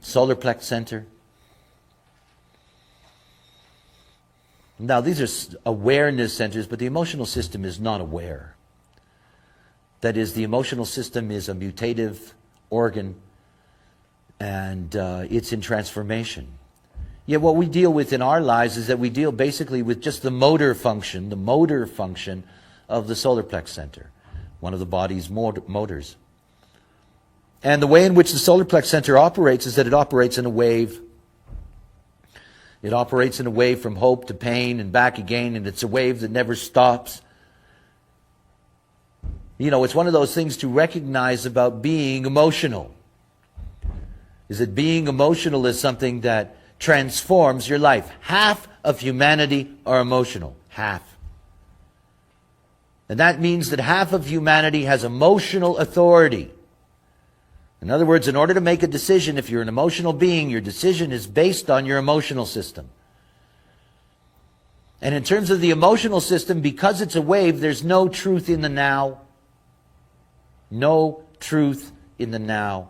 solar plex center. Now, these are awareness centers, but the emotional system is not aware. That is, the emotional system is a mutative organ, and it's in transformation. Yet what we deal with in our lives is that we deal basically with just the motor function of the solar plex center, one of the body's motors. And the way in which the solar plex center operates is that it operates in a wave. It operates in a wave from hope to pain and back again, and it's a wave that never stops. You know, it's one of those things to recognize about being emotional. Is that being emotional is something that transforms your life. Half of humanity are emotional. Half. And that means that half of humanity has emotional authority. In other words, in order to make a decision, if you're an emotional being, your decision is based on your emotional system. And in terms of the emotional system, because it's a wave, there's no truth in the now. No truth in the now.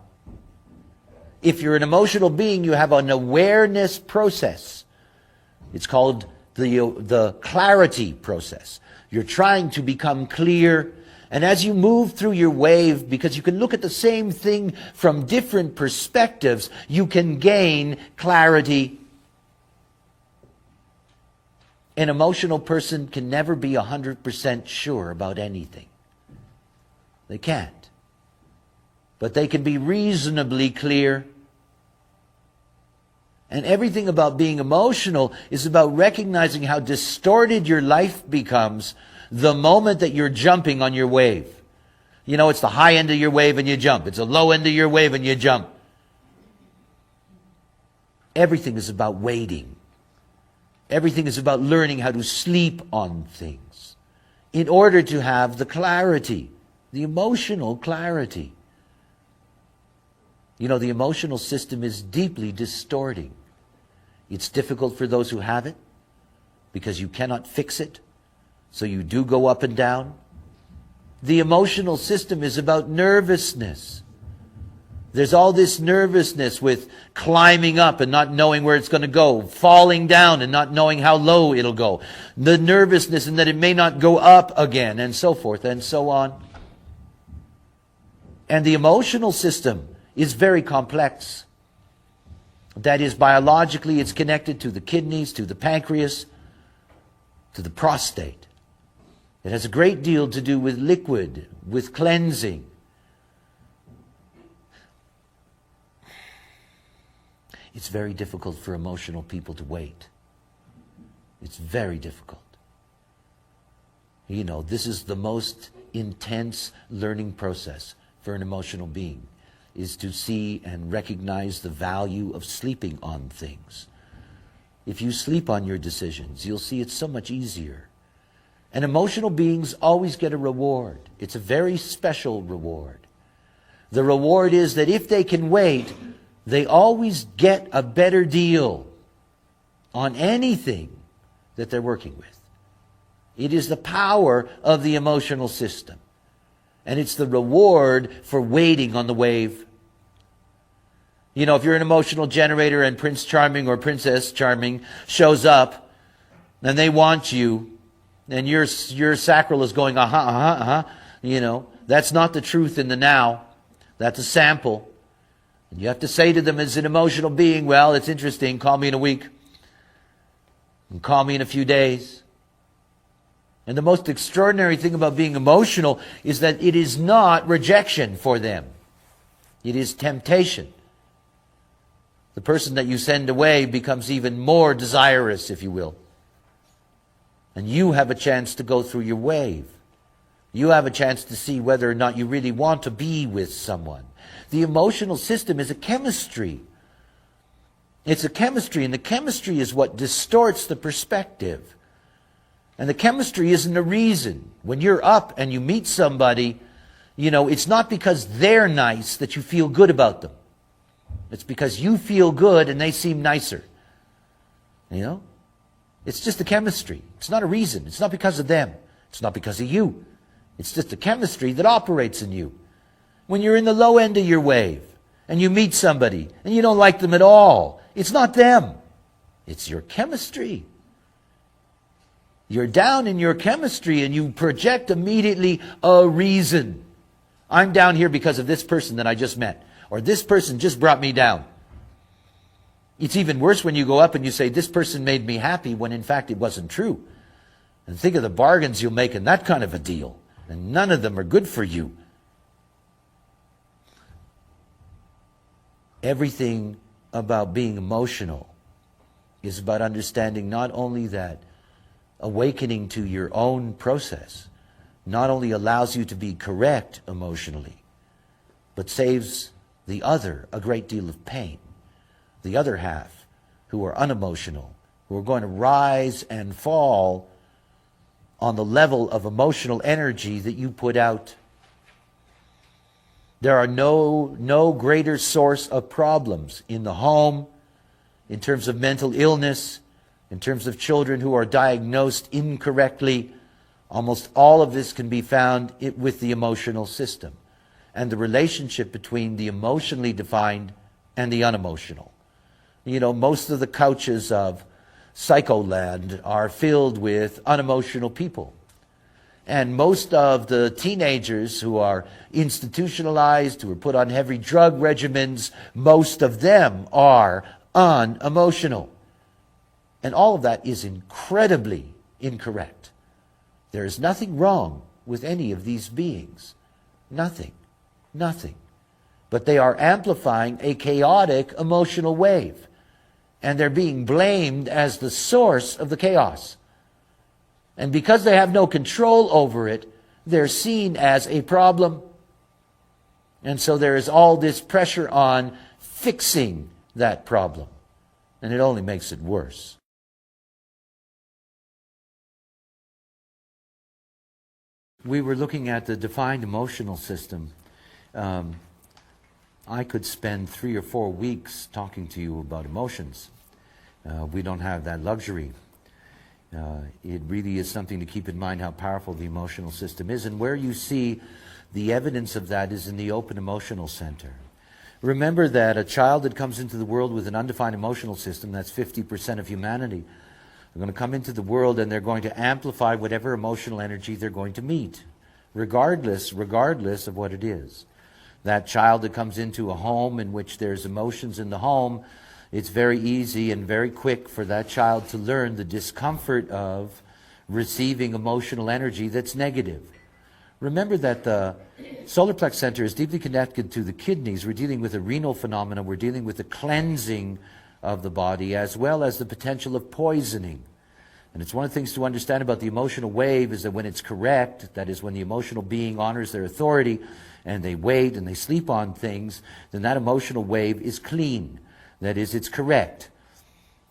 If you're an emotional being, you have an awareness process. It's called the clarity process. You're trying to become clear. And as you move through your wave, because you can look at the same thing from different perspectives, you can gain clarity. An emotional person can never be 100% sure about anything. They can't. But they can be reasonably clear. And everything about being emotional is about recognizing how distorted your life becomes the moment that you're jumping on your wave. You know, it's the high end of your wave and you jump. It's the low end of your wave and you jump. Everything is about waiting. Everything is about learning how to sleep on things in order to have the clarity, the emotional clarity. You know, the emotional system is deeply distorting. It's difficult for those who have it because you cannot fix it. So you do go up and down. The emotional system is about nervousness. There's all this nervousness with climbing up and not knowing where it's going to go, falling down and not knowing how low it'll go. The nervousness in that it may not go up again, and so forth and so on. And the emotional system is very complex. That is, biologically, it's connected to the kidneys, to the pancreas, to the prostate. It has a great deal to do with liquid, with cleansing. It's very difficult for emotional people to wait. It's very difficult. You know, this is the most intense learning process for an emotional being, is to see and recognize the value of sleeping on things. If you sleep on your decisions, you'll see it's so much easier. And emotional beings always get a reward. It's a very special reward. The reward is that if they can wait, they always get a better deal on anything that they're working with. It is the power of the emotional system. And it's the reward for waiting on the wave. You know, if you're an emotional generator and Prince Charming or Princess Charming shows up and they want you, and your sacral is going, you know, that's not the truth in the now. That's a sample. And you have to say to them as an emotional being, well, it's interesting, call me in a week. And call me in a few days. And the most extraordinary thing about being emotional is that it is not rejection for them. It is temptation. The person that you send away becomes even more desirous, if you will. And you have a chance to go through your wave. You have a chance to see whether or not you really want to be with someone. The emotional system is a chemistry. It's a chemistry, and the chemistry is what distorts the perspective. And the chemistry isn't a reason. When you're up and you meet somebody, you know, it's not because they're nice that you feel good about them. It's because you feel good and they seem nicer. You know? It's just the chemistry. It's not a reason. It's not because of them. It's not because of you. It's just the chemistry that operates in you. When you're in the low end of your wave, And you meet somebody and you don't like them at all. It's not them. It's your chemistry. You're down in your chemistry and you project immediately a reason. I'm down here because of this person that I just met. Or this person just brought me down. It's even worse when you go up and you say, this person made me happy, when in fact it wasn't true. And think of the bargains you'll make in that kind of a deal. And none of them are good for you. Everything about being emotional is about understanding not only that awakening to your own process not only allows you to be correct emotionally, but saves the other a great deal of pain. The other half, who are unemotional, who are going to rise and fall on the level of emotional energy that you put out. There are no greater source of problems in the home, in terms of mental illness, in terms of children who are diagnosed incorrectly. Almost all of this can be found with the emotional system and the relationship between the emotionally defined and the unemotional. You know, most of the couches of Psycholand are filled with unemotional people. And most of the teenagers who are institutionalized, who are put on heavy drug regimens, most of them are unemotional. And all of that is incredibly incorrect. There is nothing wrong with any of these beings. Nothing. Nothing. But they are amplifying a chaotic emotional wave. And they're being blamed as the source of the chaos. And because they have no control over it, they're seen as a problem. And so there is all this pressure on fixing that problem. And it only makes it worse. We were looking at the defined emotional system. I could spend 3 or 4 weeks talking to you about emotions. We don't have that luxury. It really is something to keep in mind how powerful the emotional system is. And where you see the evidence of that is in the open emotional center. Remember that a child that comes into the world with an undefined emotional system, that's 50% of humanity, they're going to come into the world and they're going to amplify whatever emotional energy they're going to meet, regardless of what it is. That child that comes into a home in which there's emotions in the home, it's very easy and very quick for that child to learn the discomfort of receiving emotional energy that's negative. Remember that the solar plex center is deeply connected to the kidneys. We're dealing with a renal phenomena. We're dealing with the cleansing of the body as well as the potential of poisoning. And it's one of the things to understand about the emotional wave is that when it's correct, that is when the emotional being honors their authority and they wait and they sleep on things, then that emotional wave is clean. That is, it's correct.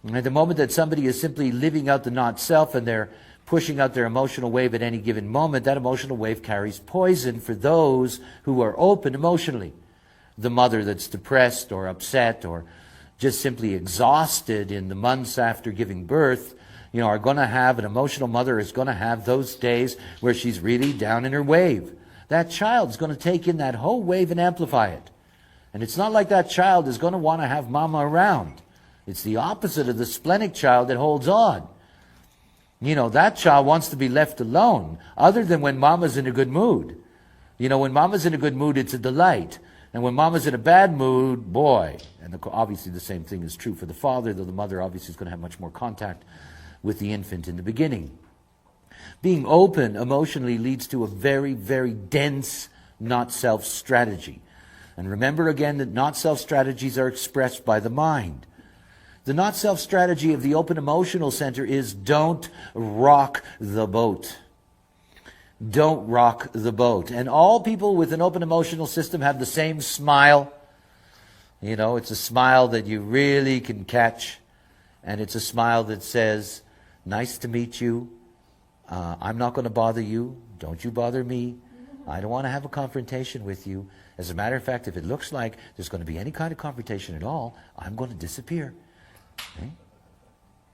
And at the moment that somebody is simply living out the not-self and they're pushing out their emotional wave at any given moment, that emotional wave carries poison for those who are open emotionally. The mother that's depressed or upset or just simply exhausted in the months after giving birth, are going to have, an emotional mother is going to have those days where she's really down in her wave. That child's going to take in that whole wave and amplify it. And it's not like that child is going to want to have mama around. It's the opposite of the splenic child that holds on. That child wants to be left alone, other than when mama's in a good mood. When mama's in a good mood, it's a delight. And when mama's in a bad mood, boy. And obviously the same thing is true for the father, though the mother obviously is going to have much more contact with the infant in the beginning. Being open emotionally leads to a very, very dense not-self strategy. And remember again that not-self strategies are expressed by the mind. The not-self strategy of the open emotional center is don't rock the boat. Don't rock the boat. And all people with an open emotional system have the same smile. It's a smile that you really can catch. And it's a smile that says, nice to meet you. I'm not going to bother you. Don't you bother me. I don't want to have a confrontation with you. As a matter of fact, if it looks like there's going to be any kind of confrontation at all, I'm going to disappear. Okay?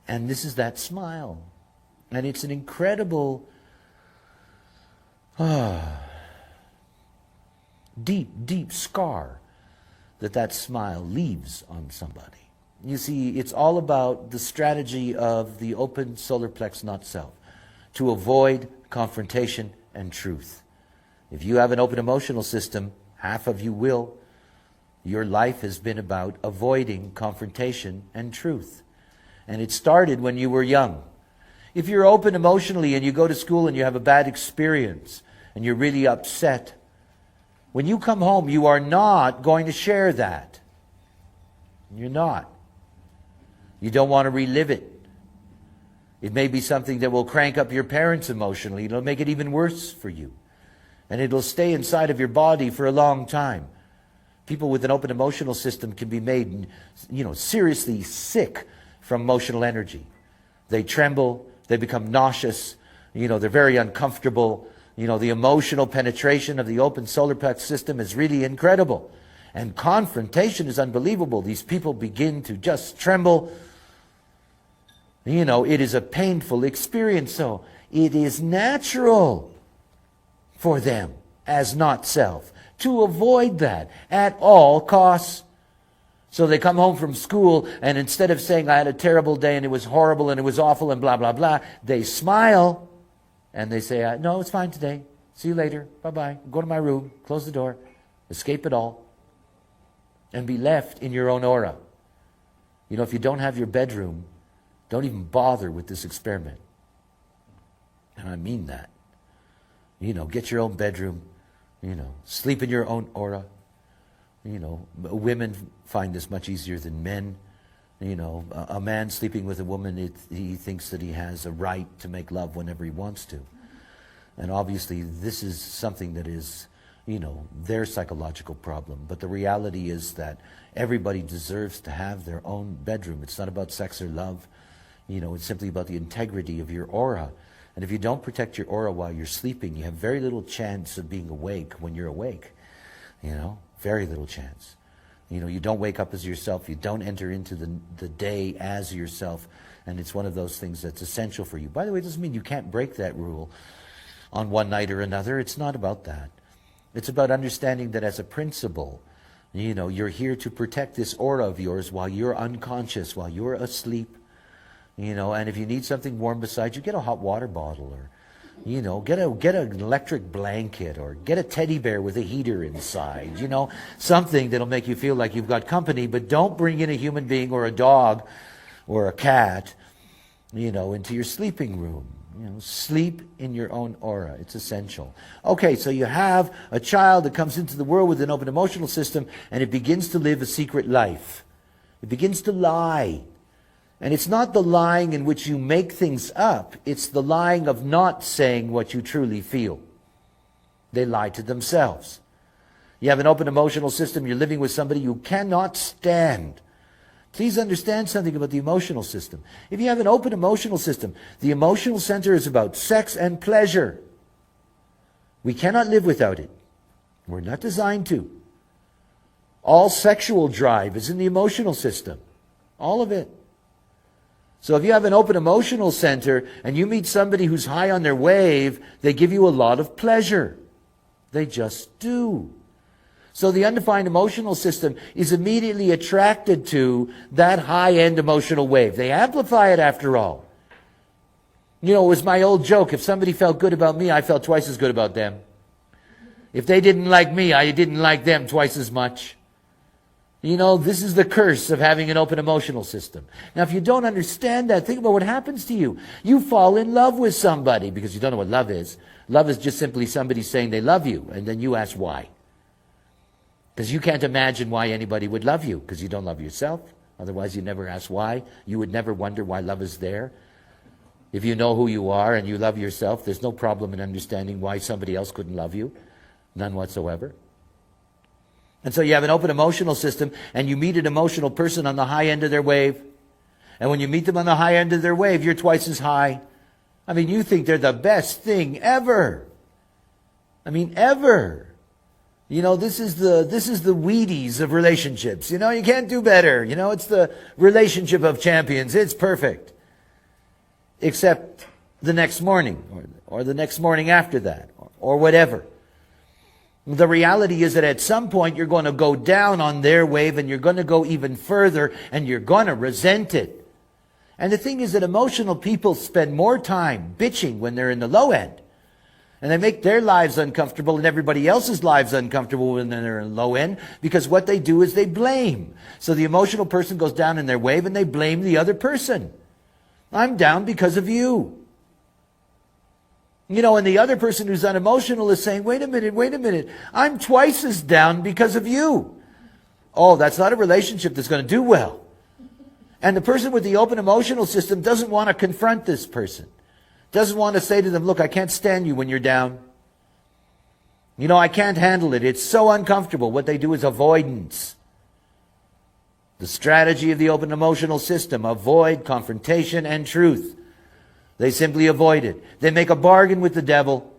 And this is that smile. And it's an incredible, deep, deep scar that that smile leaves on somebody. You see, it's all about the strategy of the open solar plex not self, to avoid confrontation and truth. If you have an open emotional system, half of you will. Your life has been about avoiding confrontation and truth. And it started when you were young. If you're open emotionally and you go to school and you have a bad experience and you're really upset, when you come home, you are not going to share that. You're not. You don't want to relive it. It may be something that will crank up your parents emotionally. It'll make it even worse for you. And it'll stay inside of your body for a long time. People with an open emotional system can be made, seriously sick from emotional energy. They tremble, they become nauseous, they're very uncomfortable. The emotional penetration of the open solar plex system is really incredible. And confrontation is unbelievable. These people begin to just tremble. It is a painful experience, so it is natural for them as not self to avoid that at all costs. So they come home from school, and instead of saying, I had a terrible day and it was horrible and it was awful and blah, blah, blah, they smile and they say, no, it's fine today. See you later. Bye-bye. Go to my room. Close the door. Escape it all. And be left in your own aura. If you don't have your bedroom, don't even bother with this experiment. And I mean that. Get your own bedroom. Sleep in your own aura. Women find this much easier than men. A man sleeping with a woman, he thinks that he has a right to make love whenever he wants to. And obviously this is something that is, their psychological problem. But the reality is that everybody deserves to have their own bedroom. It's not about sex or love. It's simply about the integrity of your aura. And if you don't protect your aura while you're sleeping, you have very little chance of being awake when you're awake. Very little chance. You don't wake up as yourself. You don't enter into the day as yourself. And it's one of those things that's essential for you. By the way, it doesn't mean you can't break that rule on one night or another. It's not about that. It's about understanding that as a principle, you're here to protect this aura of yours while you're unconscious, while you're asleep. And if you need something warm beside you, get a hot water bottle, or get an electric blanket, or get a teddy bear with a heater inside. Something that'll make you feel like you've got company. But don't bring in a human being or a dog or a cat, into your sleeping room. Sleep in your own aura. It's essential. Okay, so you have a child that comes into the world with an open emotional system, and it begins to live a secret life. It begins to lie. And it's not the lying in which you make things up. It's the lying of not saying what you truly feel. They lie to themselves. You have an open emotional system. You're living with somebody you cannot stand. Please understand something about the emotional system. If you have an open emotional system, the emotional center is about sex and pleasure. We cannot live without it. We're not designed to. All sexual drive is in the emotional system. All of it. So if you have an open emotional center and you meet somebody who's high on their wave, they give you a lot of pleasure. They just do. So the undefined emotional system is immediately attracted to that high-end emotional wave. They amplify it after all. It was my old joke. If somebody felt good about me, I felt twice as good about them. If they didn't like me, I didn't like them twice as much. This is the curse of having an open emotional system. Now, if you don't understand that, think about what happens to you. You fall in love with somebody because you don't know what love is. Love is just simply somebody saying they love you, and then you ask why. Because you can't imagine why anybody would love you, because you don't love yourself. Otherwise, you never ask why. You would never wonder why love is there. If you know who you are and you love yourself, there's no problem in understanding why somebody else couldn't love you. None whatsoever. And so you have an open emotional system, and you meet an emotional person on the high end of their wave. And when you meet them on the high end of their wave, you're twice as high. You think they're the best thing ever. Ever. This is the Wheaties of relationships. You can't do better. It's the relationship of champions. It's perfect. Except the next morning, or the next morning after that, or whatever. The reality is that at some point you're going to go down on their wave and you're going to go even further and you're going to resent it. And the thing is that emotional people spend more time bitching when they're in the low end. And they make their lives uncomfortable and everybody else's lives uncomfortable when they're in the low end, because what they do is they blame. So the emotional person goes down in their wave and they blame the other person. I'm down because of you. You know, and the other person who's unemotional is saying, wait a minute, I'm twice as down because of you. Oh, that's not a relationship that's going to do well. And the person with the open emotional system doesn't want to confront this person. Doesn't want to say to them, look, I can't stand you when you're down. You know, I can't handle it. It's so uncomfortable. What they do is avoidance. The strategy of the open emotional system: avoid confrontation and truth. They simply avoid it. They make a bargain with the devil.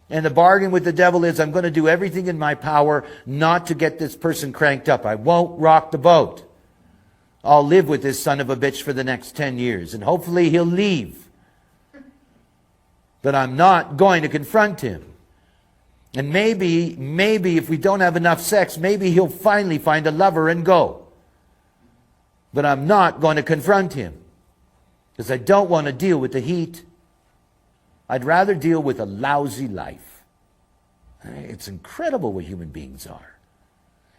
And the bargain with the devil is, I'm going to do everything in my power not to get this person cranked up. I won't rock the boat. I'll live with this son of a bitch for the next 10 years. And hopefully he'll leave. But I'm not going to confront him. And maybe if we don't have enough sex, maybe he'll finally find a lover and go. But I'm not going to confront him, because I don't want to deal with the heat. I'd rather deal with a lousy life. It's incredible what human beings are.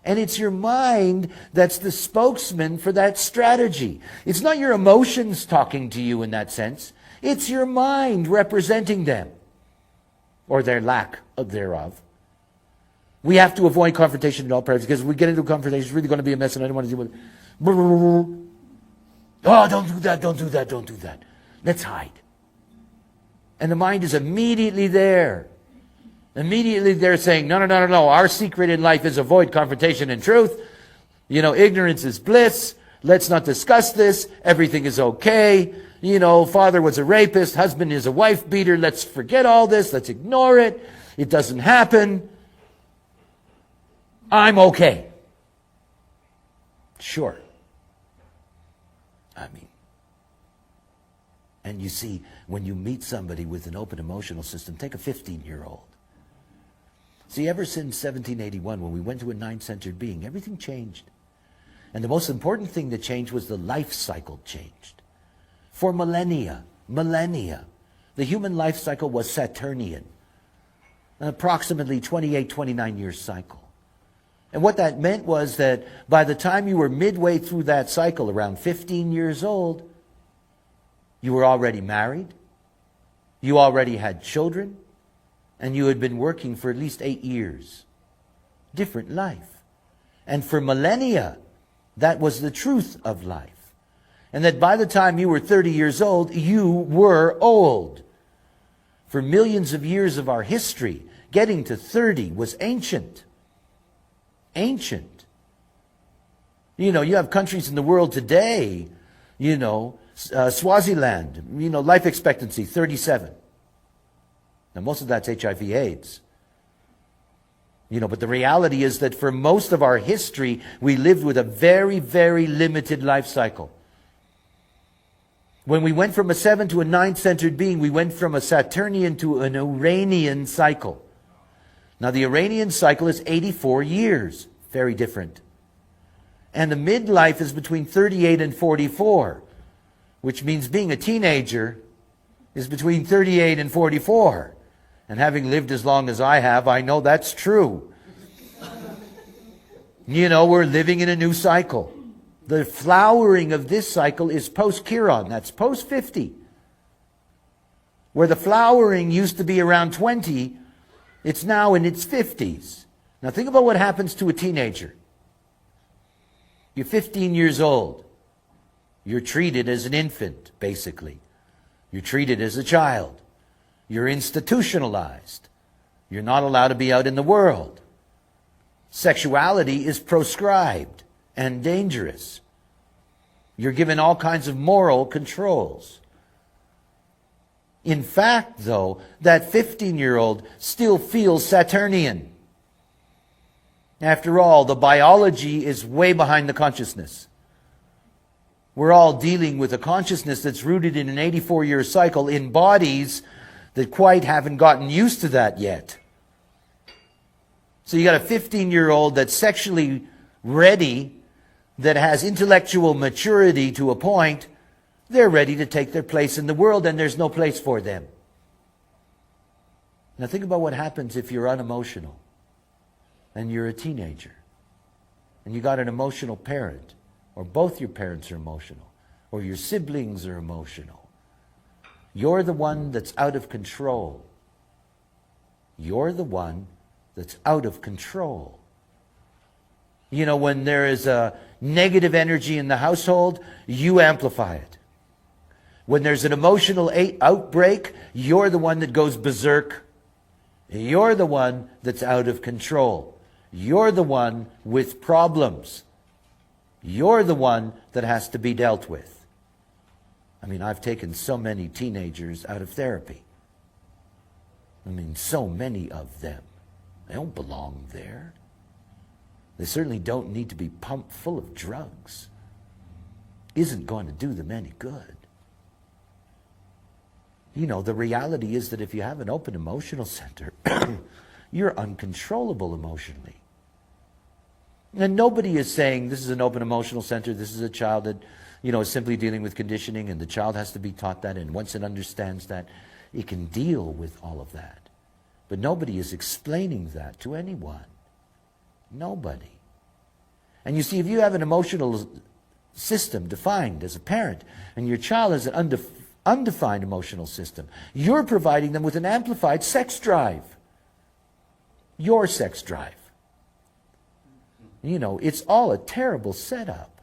And it's your mind that's the spokesman for that strategy. It's not your emotions talking to you in that sense. It's your mind representing them, or their lack thereof. We have to avoid confrontation at all prices, because if we get into a confrontation, it's really going to be a mess, and I don't want to deal with it. Oh, don't do that. Let's hide. And the mind is immediately there. Immediately they're saying, no. Our secret in life is avoid confrontation and truth. You know, ignorance is bliss. Let's not discuss this. Everything is okay. You know, father was a rapist. Husband is a wife beater. Let's forget all this. Let's ignore it. It doesn't happen. I'm okay. Sure. And you see, when you meet somebody with an open emotional system, take a 15-year-old. See, ever since 1781, when we went to a nine-centered being, everything changed. And the most important thing that changed was the life cycle changed. For millennia, the human life cycle was Saturnian, an approximately 28, 29-year cycle. And what that meant was that by the time you were midway through that cycle, around 15 years old, you were already married, you already had children, and you had been working for at least 8 years. Different life. And for millennia, that was the truth of life. And that by the time you were 30 years old, you were old. For millions of years of our history, getting to 30 was ancient. Ancient. You know, you have countries in the world today, you know, Swaziland, you know, life expectancy 37. Now most of that's HIV/AIDS. You know, but the reality is that for most of our history, we lived with a very, very limited life cycle. When we went from a 7 to a 9-centered being, we went from a Saturnian to an Uranian cycle. Now the Uranian cycle is 84 years. Very different. And the midlife is between 38 and 44. Which means being a teenager is between 38 and 44. And having lived as long as I have, I know that's true. You know, we're living in a new cycle. The flowering of this cycle is post-Chiron. That's post-50. Where the flowering used to be around 20, it's now in its 50s. Now think about what happens to a teenager. You're 15 years old. You're treated as an infant, basically. You're treated as a child. You're institutionalized. You're not allowed to be out in the world. Sexuality is proscribed and dangerous. You're given all kinds of moral controls. In fact, though, that 15-year-old still feels Saturnian. After all, the biology is way behind the consciousness. We're all dealing with a consciousness that's rooted in an 84-year cycle in bodies that quite haven't gotten used to that yet. So you got a 15-year-old that's sexually ready, that has intellectual maturity to a point. They're ready to take their place in the world, and there's no place for them. Now think about what happens if you're unemotional and you're a teenager and you got an emotional parent, or both your parents are emotional, or your siblings are emotional. You're the one that's out of control. You're the one that's out of control. You know, when there is a negative energy in the household, you amplify it. When there's an emotional outbreak, you're the one that goes berserk. You're the one that's out of control. You're the one with problems. You're the one that has to be dealt with. I mean, I've taken so many teenagers out of therapy. I mean, so many of them. They don't belong there. They certainly don't need to be pumped full of drugs. Isn't going to do them any good. You know, the reality is that if you have an open emotional center, you're uncontrollable emotionally. And nobody is saying this is an open emotional center, this is a child that, you know, is simply dealing with conditioning, and the child has to be taught that, and once it understands that, it can deal with all of that. But nobody is explaining that to anyone. Nobody. And you see, if you have an emotional system defined as a parent, and your child has an undefined emotional system, you're providing them with an amplified sex drive. Your sex drive. You know, it's all a terrible setup.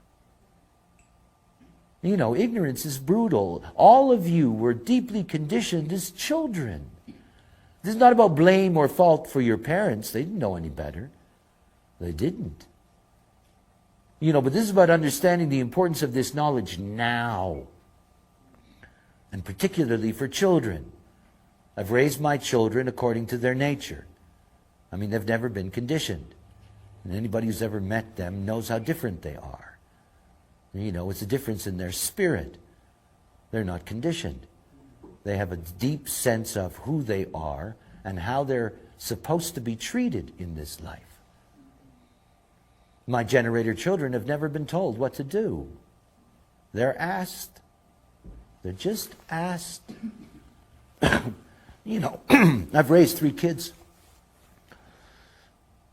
You know, ignorance is brutal. All of you were deeply conditioned as children. This is not about blame or fault for your parents. They didn't know any better. They didn't. You know, but this is about understanding the importance of this knowledge now. And particularly for children. I've raised my children according to their nature. I mean, they've never been conditioned. And anybody who's ever met them knows how different they are. You know, it's a difference in their spirit. They're not conditioned. They have a deep sense of who they are and how they're supposed to be treated in this life. My generator children have never been told what to do. They're asked. They're just asked. You know, I've raised 3 kids.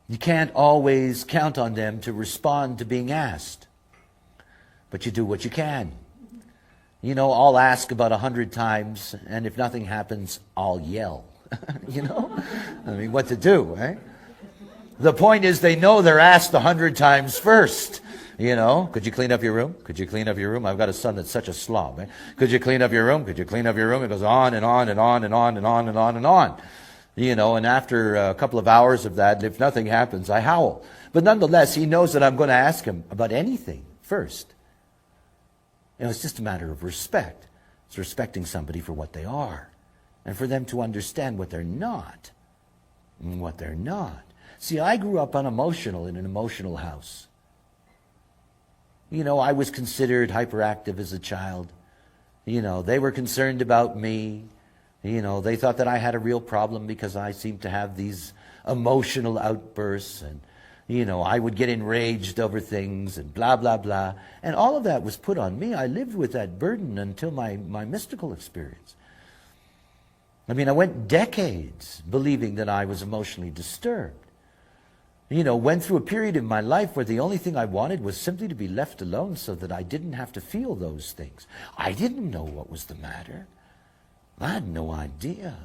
You can't always count on them to respond to being asked. But you do what you can. You know, I'll ask about 100 times, and if nothing happens, I'll yell. You know? I mean, what to do, right? The point is they know they're asked 100 times first. You know, could you clean up your room? Could you clean up your room? I've got a son that's such a slob. Right? Could you clean up your room? Could you clean up your room? It goes on and on and on and on and on and on and on. You know, and after a couple of hours of that, if nothing happens, I howl. But nonetheless, he knows that I'm going to ask him about anything first. You know, it's just a matter of respect. It's respecting somebody for what they are. And for them to understand what they're not. And what they're not. See, I grew up unemotional in an emotional house. You know, I was considered hyperactive as a child. You know, they were concerned about me. You know, they thought that I had a real problem because I seemed to have these emotional outbursts, and, you know, I would get enraged over things and blah, blah, blah. And all of that was put on me. I lived with that burden until my mystical experience. I mean, I went decades believing that I was emotionally disturbed. You know, went through a period in my life where the only thing I wanted was simply to be left alone so that I didn't have to feel those things. I didn't know what was the matter. I had no idea.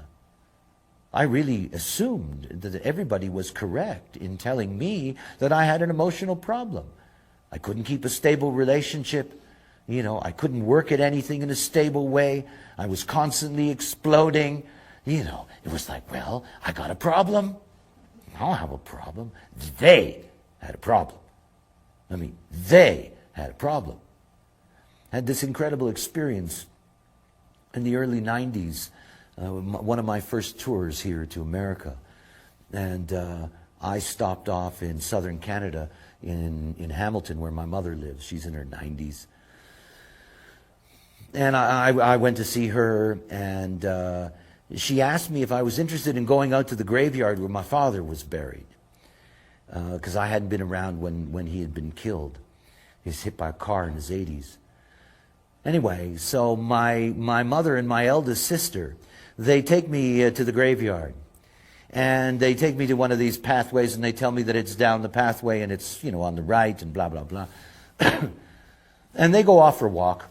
I really assumed that everybody was correct in telling me that I had an emotional problem. I couldn't keep a stable relationship. You know, I couldn't work at anything in a stable way. I was constantly exploding. You know, it was like, well, I got a problem. I don't have a problem. They had a problem. I mean, they had a problem. I had this incredible experience in the early 90s, one of my first tours here to America. And I stopped off in southern Canada, in Hamilton, where my mother lives. She's in her 90s. And I went to see her, and she asked me if I was interested in going out to the graveyard where my father was buried. because I hadn't been around when he had been killed. He was hit by a car in his 80s. Anyway, so my mother and my eldest sister, they take me to the graveyard. And they take me to one of these pathways, and they tell me that it's down the pathway, and it's, on the right, and blah, blah, blah. And they go off for a walk.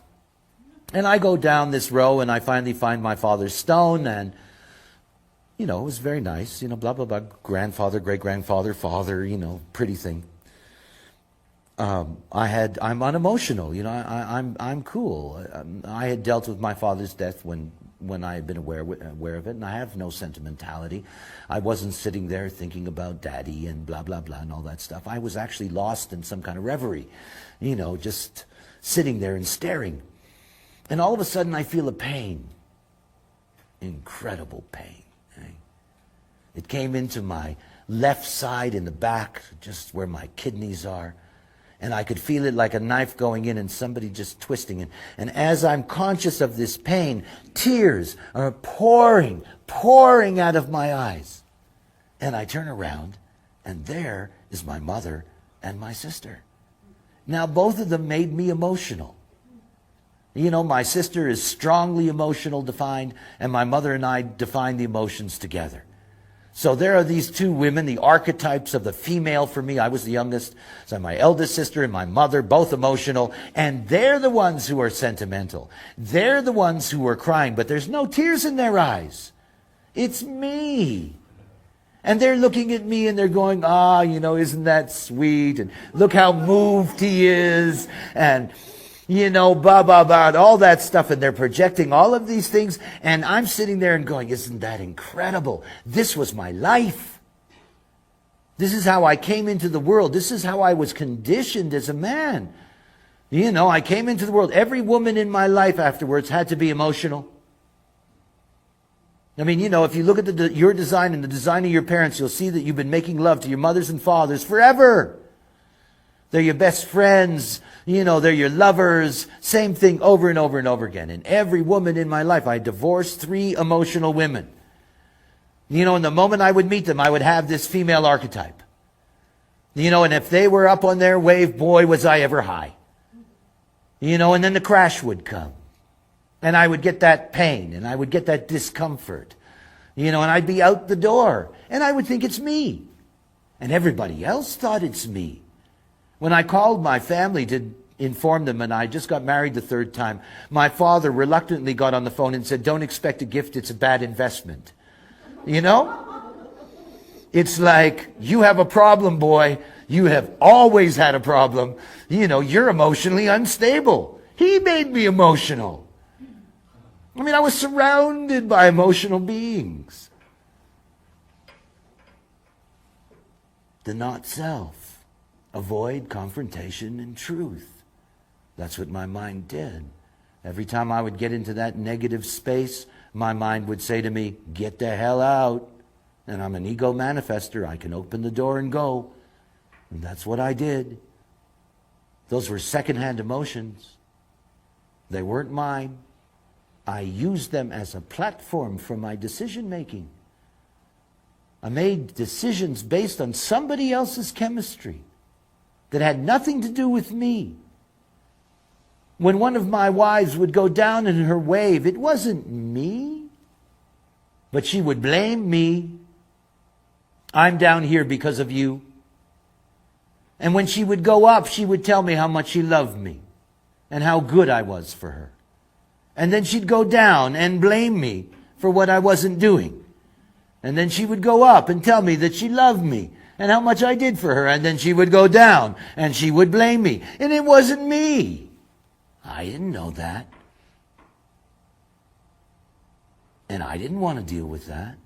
And I go down this row, and I finally find my father's stone, and, it was very nice, blah, blah, blah, grandfather, great-grandfather, father, pretty thing. I'm unemotional, I'm cool. I had dealt with my father's death when I had been aware of it, and I have no sentimentality. I wasn't sitting there thinking about daddy and blah, blah, blah, and all that stuff. I was actually lost in some kind of reverie, just sitting there and staring. And all of a sudden I feel a pain, incredible pain. It came into my left side in the back, just where my kidneys are. And I could feel it like a knife going in and somebody just twisting it. And as I'm conscious of this pain, tears are pouring out of my eyes. And I turn around, and there is my mother and my sister. Now, both of them made me emotional. My sister is strongly emotional defined, and my mother and I define the emotions together. So there are these two women, the archetypes of the female for me. I was the youngest. So my eldest sister and my mother, both emotional. And they're the ones who are sentimental. They're the ones who are crying, but there's no tears in their eyes. It's me. And they're looking at me and they're going, isn't that sweet? And look how moved he is. And blah, blah, blah, all that stuff, and they're projecting all of these things, and I'm sitting there and going, isn't that incredible? This was my life. This is how I came into the world. This is how I was conditioned as a man. I came into the world. Every woman in my life afterwards had to be emotional. If you look at your design and the design of your parents, you'll see that you've been making love to your mothers and fathers forever. They're your best friends, they're your lovers. Same thing over and over and over again. And every woman in my life, I divorced 3 emotional women. And the moment I would meet them, I would have this female archetype. And if they were up on their wave, boy, was I ever high. And then the crash would come. And I would get that pain, and I would get that discomfort. And I'd be out the door, and I would think it's me. And everybody else thought it's me. When I called my family to inform them, and I just got married the 3rd time, my father reluctantly got on the phone and said, don't expect a gift, it's a bad investment. It's like, you have a problem, boy. You have always had a problem. You're emotionally unstable. He made me emotional. I was surrounded by emotional beings. The not self. Avoid confrontation and truth. That's what my mind did. Every time I would get into that negative space, my mind would say to me, get the hell out. And I'm an ego manifester. I can open the door and go. And that's what I did. Those were secondhand emotions. They weren't mine. I used them as a platform for my decision making. I made decisions based on somebody else's chemistry that had nothing to do with me. When one of my wives would go down in her wave, it wasn't me, but she would blame me. I'm down here because of you. And when she would go up, she would tell me how much she loved me and how good I was for her. And then she'd go down and blame me for what I wasn't doing. And then she would go up and tell me that she loved me and how much I did for her. And then she would go down and she would blame me. And it wasn't me. I didn't know that. And I didn't want to deal with that.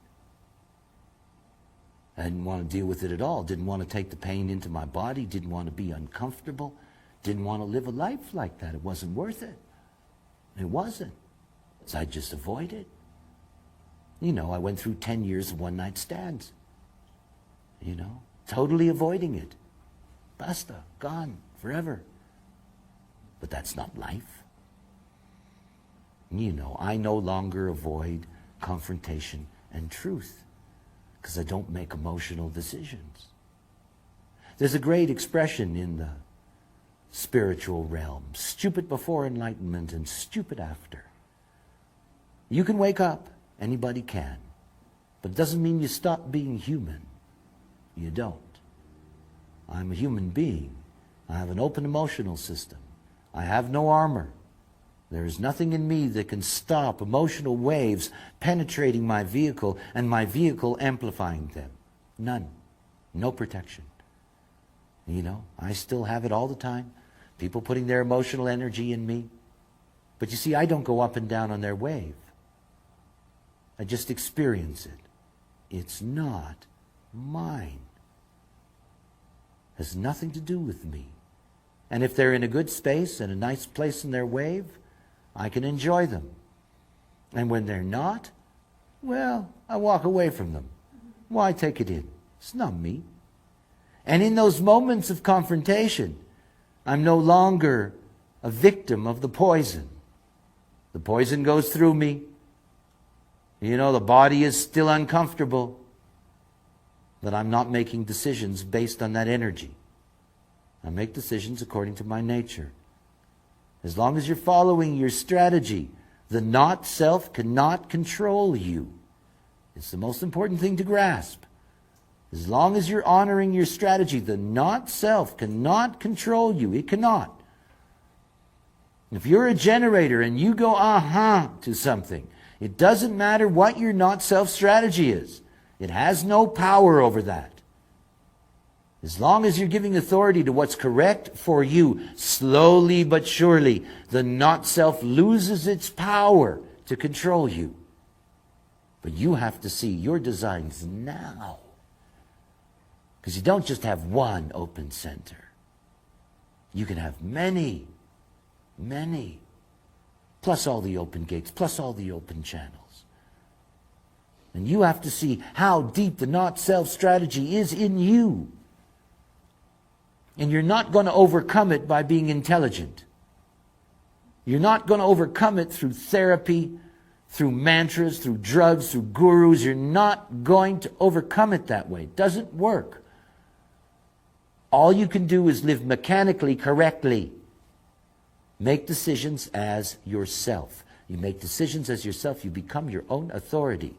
I didn't want to deal with it at all. Didn't want to take the pain into my body. Didn't want to be uncomfortable. Didn't want to live a life like that. It wasn't worth it. It wasn't. So I just avoid it. I went through 10 years of one-night stands. Totally avoiding it. Basta, gone, forever. But that's not life. I no longer avoid confrontation and truth because I don't make emotional decisions. There's a great expression in the spiritual realm: stupid before enlightenment and stupid after. You can wake up, anybody can, but it doesn't mean you stop being human. You don't. I'm a human being. I have an open emotional system. I have no armor. There is nothing in me that can stop emotional waves penetrating my vehicle and my vehicle amplifying them. None. No protection. You know, I still have it all the time. People putting their emotional energy in me. But you see, I don't go up and down on their wave. I just experience it. It's not mine. It has nothing to do with me. And if they're in a good space and a nice place in their wave, I can enjoy them. And when they're not, well, I walk away from them. Why take it in? It's not me. And in those moments of confrontation, I'm no longer a victim of the poison. The poison goes through me. You know, the body is still uncomfortable, but I'm not making decisions based on that energy. I make decisions according to my nature. As long as you're following your strategy, the not self cannot control you. It's the most important thing to grasp. As long as you're honoring your strategy, the not self cannot control you. It cannot. If you're a generator and you go to something, it doesn't matter what your not self strategy is. It has no power over that. As long as you're giving authority to what's correct for you, slowly but surely, the not self loses its power to control you. But you have to see your designs now. Because you don't just have one open center. You can have many, many. Plus all the open gates, plus all the open channels. And you have to see how deep the not-self strategy is in you. And you're not going to overcome it by being intelligent. You're not going to overcome it through therapy, through mantras, through drugs, through gurus. You're not going to overcome it that way. It doesn't work. All you can do is live mechanically correctly. Make decisions as yourself. You make decisions as yourself, you become your own authority.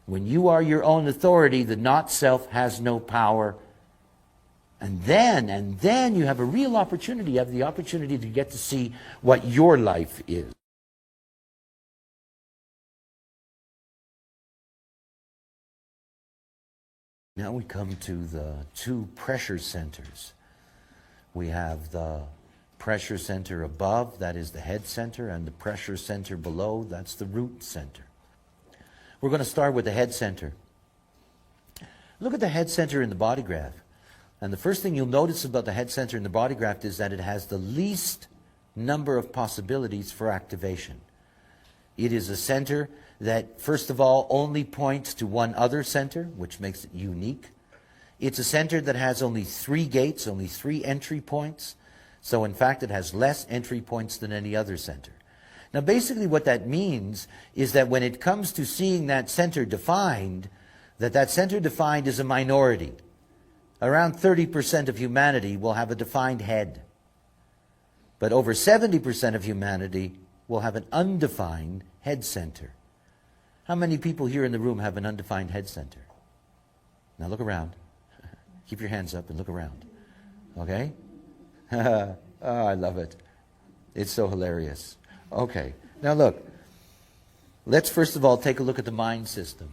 When you are your own authority, the not-self has no power. And then you have a real opportunity. You have the opportunity to get to see what your life is. Now we come to the two pressure centers. We have the pressure center above, that is the head center, and the pressure center below, that's the root center. We're going to start with the head center. Look at the head center in the body graph. And the first thing you'll notice about the head center in the body graph is that it has the least number of possibilities for activation. It is a center that, first of all, only points to one other center, which makes it unique. It's a center that has only 3 gates, only 3 entry points. So in fact, it has less entry points than any other center. Now basically what that means is that when it comes to seeing that center defined, that center defined is a minority. Around 30% of humanity will have a defined head. But over 70% of humanity will have an undefined head center. How many people here in the room have an undefined head center? Now look around. Keep your hands up and look around. Okay? Oh, I love it. It's so hilarious. Okay. Now look. Let's first of all take a look at the mind system.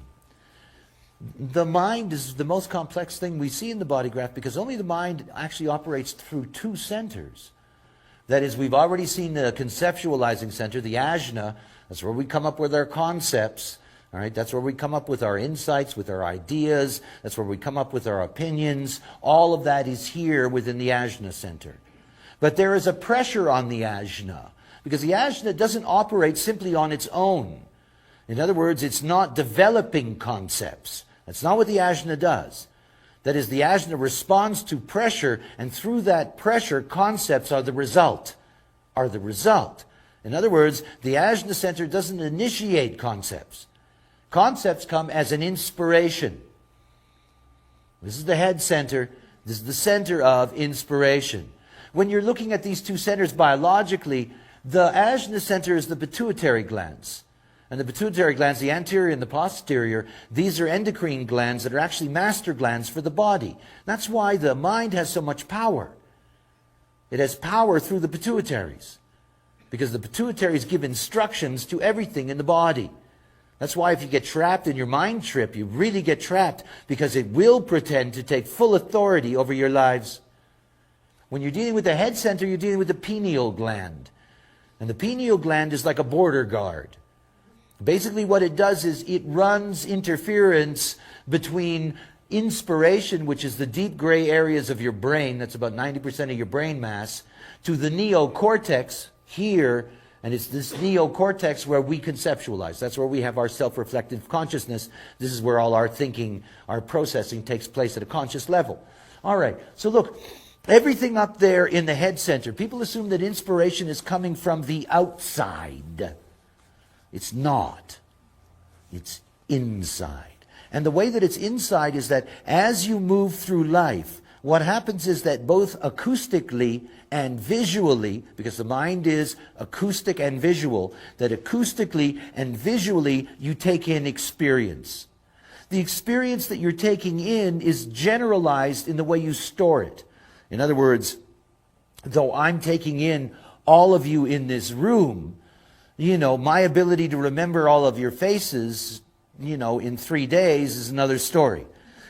The mind is the most complex thing we see in the body graph because only the mind actually operates through 2 centers. That is, we've already seen the conceptualizing center, the ajna. That's where we come up with our concepts. All right, that's where we come up with our insights, with our ideas. That's where we come up with our opinions. All of that is here within the ajna center. But there is a pressure on the ajna because the ajna doesn't operate simply on its own. In other words, it's not developing concepts. That's not what the ajna does. That is, the ajna responds to pressure, and through that pressure, concepts are the result. In other words, the ajna center doesn't initiate concepts. Concepts come as an inspiration. This is the head center. This is the center of inspiration. When you're looking at these two centers biologically, the ajna center is the pituitary glands. And the pituitary glands, the anterior and the posterior, these are endocrine glands that are actually master glands for the body. That's why the mind has so much power. It has power through the pituitaries, because the pituitaries give instructions to everything in the body. That's why if you get trapped in your mind trip, you really get trapped, because it will pretend to take full authority over your lives. When you're dealing with the head center, you're dealing with the pineal gland. And the pineal gland is like a border guard. Basically what it does is it runs interference between inspiration, which is the deep gray areas of your brain, that's about 90% of your brain mass, to the neocortex here, and it's this neocortex where we conceptualize. That's where we have our self-reflective consciousness. This is where all our thinking, our processing takes place at a conscious level. All right, so look, everything up there in the head center, people assume that inspiration is coming from the outside. It's not. It's inside. And the way that it's inside is that as you move through life, what happens is that both acoustically and visually, because the mind is acoustic and visual, that acoustically and visually you take in experience. The experience that you're taking in is generalized in the way you store it. In other words, though I'm taking in all of you in this room, my ability to remember all of your faces, in 3 days is another story.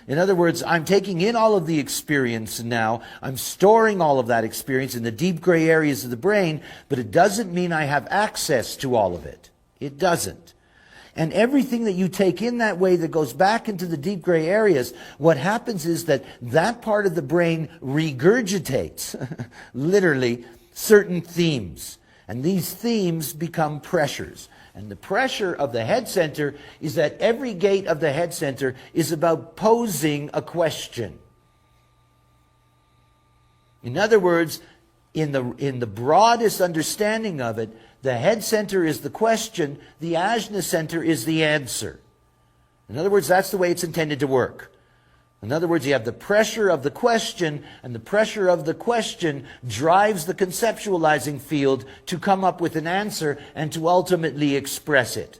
In other words, I'm taking in all of the experience now. I'm storing all of that experience in the deep gray areas of the brain, but it doesn't mean I have access to all of it. It doesn't. And everything that you take in that way that goes back into the deep gray areas, what happens is that that part of the brain regurgitates, literally, certain themes. And these themes become pressures. And the pressure of the head center is that every gate of the head center is about posing a question. In other words, in the broadest understanding of it, the head center is the question, the ajna center is the answer. In other words, that's the way it's intended to work. In other words, you have the pressure of the question, and the pressure of the question drives the conceptualizing field to come up with an answer and to ultimately express it.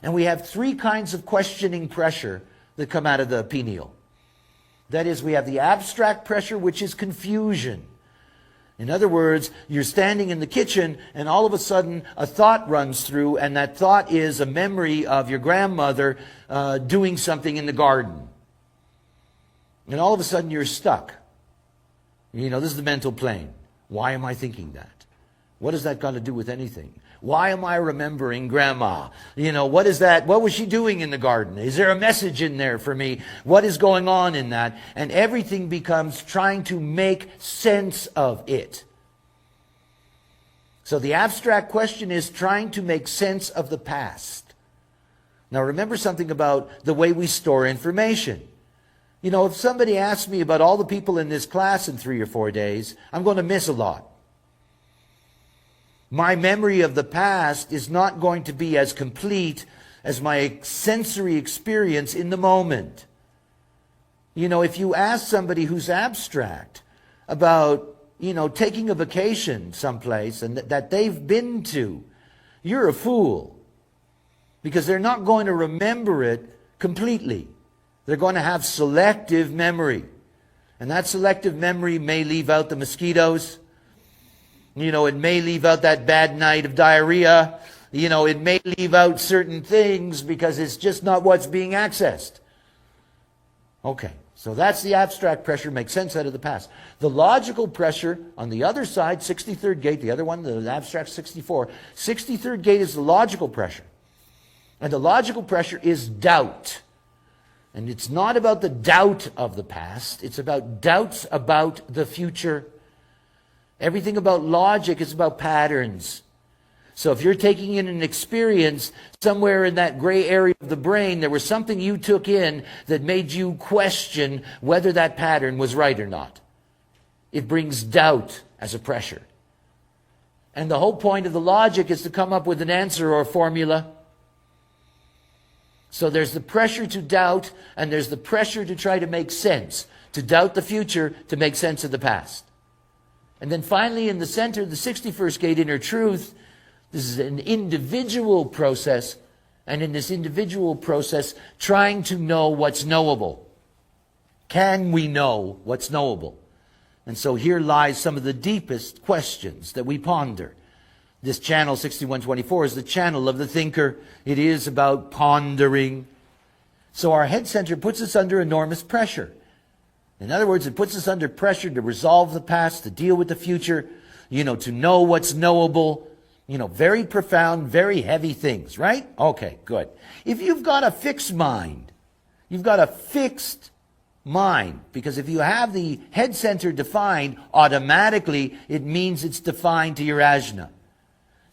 And we have 3 kinds of questioning pressure that come out of the pineal. That is, we have the abstract pressure, which is confusion. In other words, you're standing in the kitchen and all of a sudden a thought runs through, and that thought is a memory of your grandmother doing something in the garden. And all of a sudden you're stuck. This is the mental plane. Why am I thinking that? What has that got to do with anything? Why am I remembering Grandma? What is that? What was she doing in the garden? Is there a message in there for me? What is going on in that? And everything becomes trying to make sense of it. So the abstract question is trying to make sense of the past. Now remember something about the way we store information. If somebody asks me about all the people in this class in 3 or 4 days, I'm going to miss a lot. My memory of the past is not going to be as complete as my sensory experience in the moment. If you ask somebody who's abstract about, taking a vacation someplace and that they've been to, you're a fool. Because they're not going to remember it completely. They're going to have selective memory. And that selective memory may leave out the mosquitoes. It may leave out that bad night of diarrhea. It may leave out certain things because it's just not what's being accessed. Okay, so that's the abstract pressure, makes sense out of the past. The logical pressure on the other side, 63rd gate, the other one, the abstract 64. 63rd gate is the logical pressure. And the logical pressure is doubt. And it's not about the doubt of the past. It's about doubts about the future. Everything about logic is about patterns. So if you're taking in an experience, somewhere in that gray area of the brain, there was something you took in that made you question whether that pattern was right or not. It brings doubt as a pressure. And the whole point of the logic is to come up with an answer or a formula. So there's the pressure to doubt, and there's the pressure to try to make sense. to doubt the future, to make sense of the past. And then finally, in the center, the 61st gate, inner truth. This is an individual process, and in this individual process, trying to know what's knowable. Can we know what's knowable? And so here lies some of the deepest questions that we ponder. This channel 6124 is the channel of the thinker. It is about pondering. So our head center puts us under enormous pressure. In other words, it puts us under pressure to resolve the past, to deal with the future, to know what's knowable, very profound, very heavy things, right? Okay, good. If you've got a fixed mind, because if you have the head center defined, automatically it means it's defined to your ajna.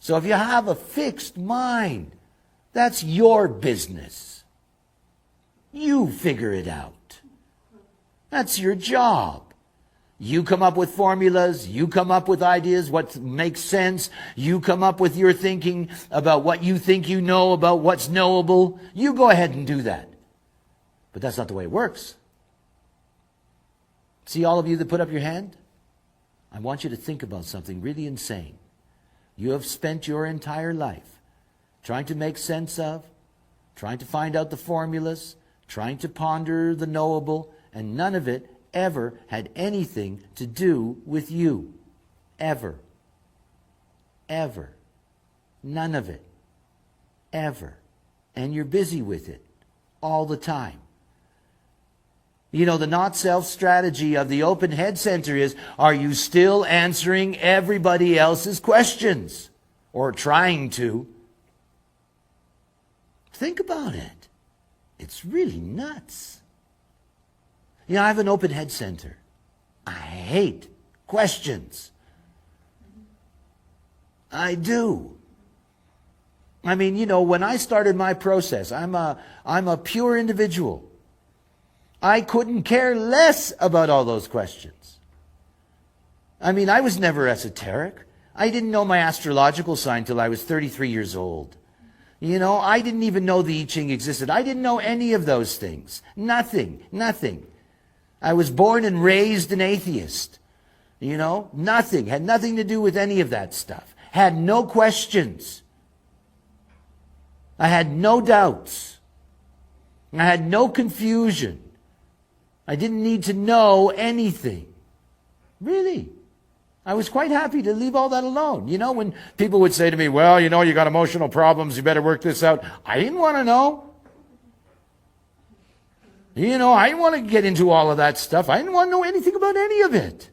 So if you have a fixed mind, that's your business. You figure it out. That's your job. You come up with formulas, you come up with ideas, what makes sense, you come up with your thinking about what you think you know about what's knowable. You go ahead and do that. But that's not the way it works. See all of you that put up your hand? I want you to think about something really insane. You have spent your entire life trying to make sense of, trying to find out the formulas, trying to ponder the knowable, and none of it ever had anything to do with you. Ever. Ever. None of it. Ever. And you're busy with it all the time. The not-self strategy of the open head center is, are you still answering everybody else's questions? Or trying to? Think about it. It's really nuts. I have an open head center. I hate questions. I do. When I started my process, I'm a pure individual. I couldn't care less about all those questions. I was never esoteric. I didn't know my astrological sign till I was 33 years old. I didn't even know the I Ching existed. I didn't know any of those things. Nothing. I was born and raised an atheist. Nothing. Had nothing to do with any of that stuff. Had no questions. I had no doubts. I had no confusion. I didn't need to know anything. Really. I was quite happy to leave all that alone. When people would say to me, well, you got emotional problems, you better work this out. I didn't want to know. I didn't want to get into all of that stuff. I didn't want to know anything about any of it.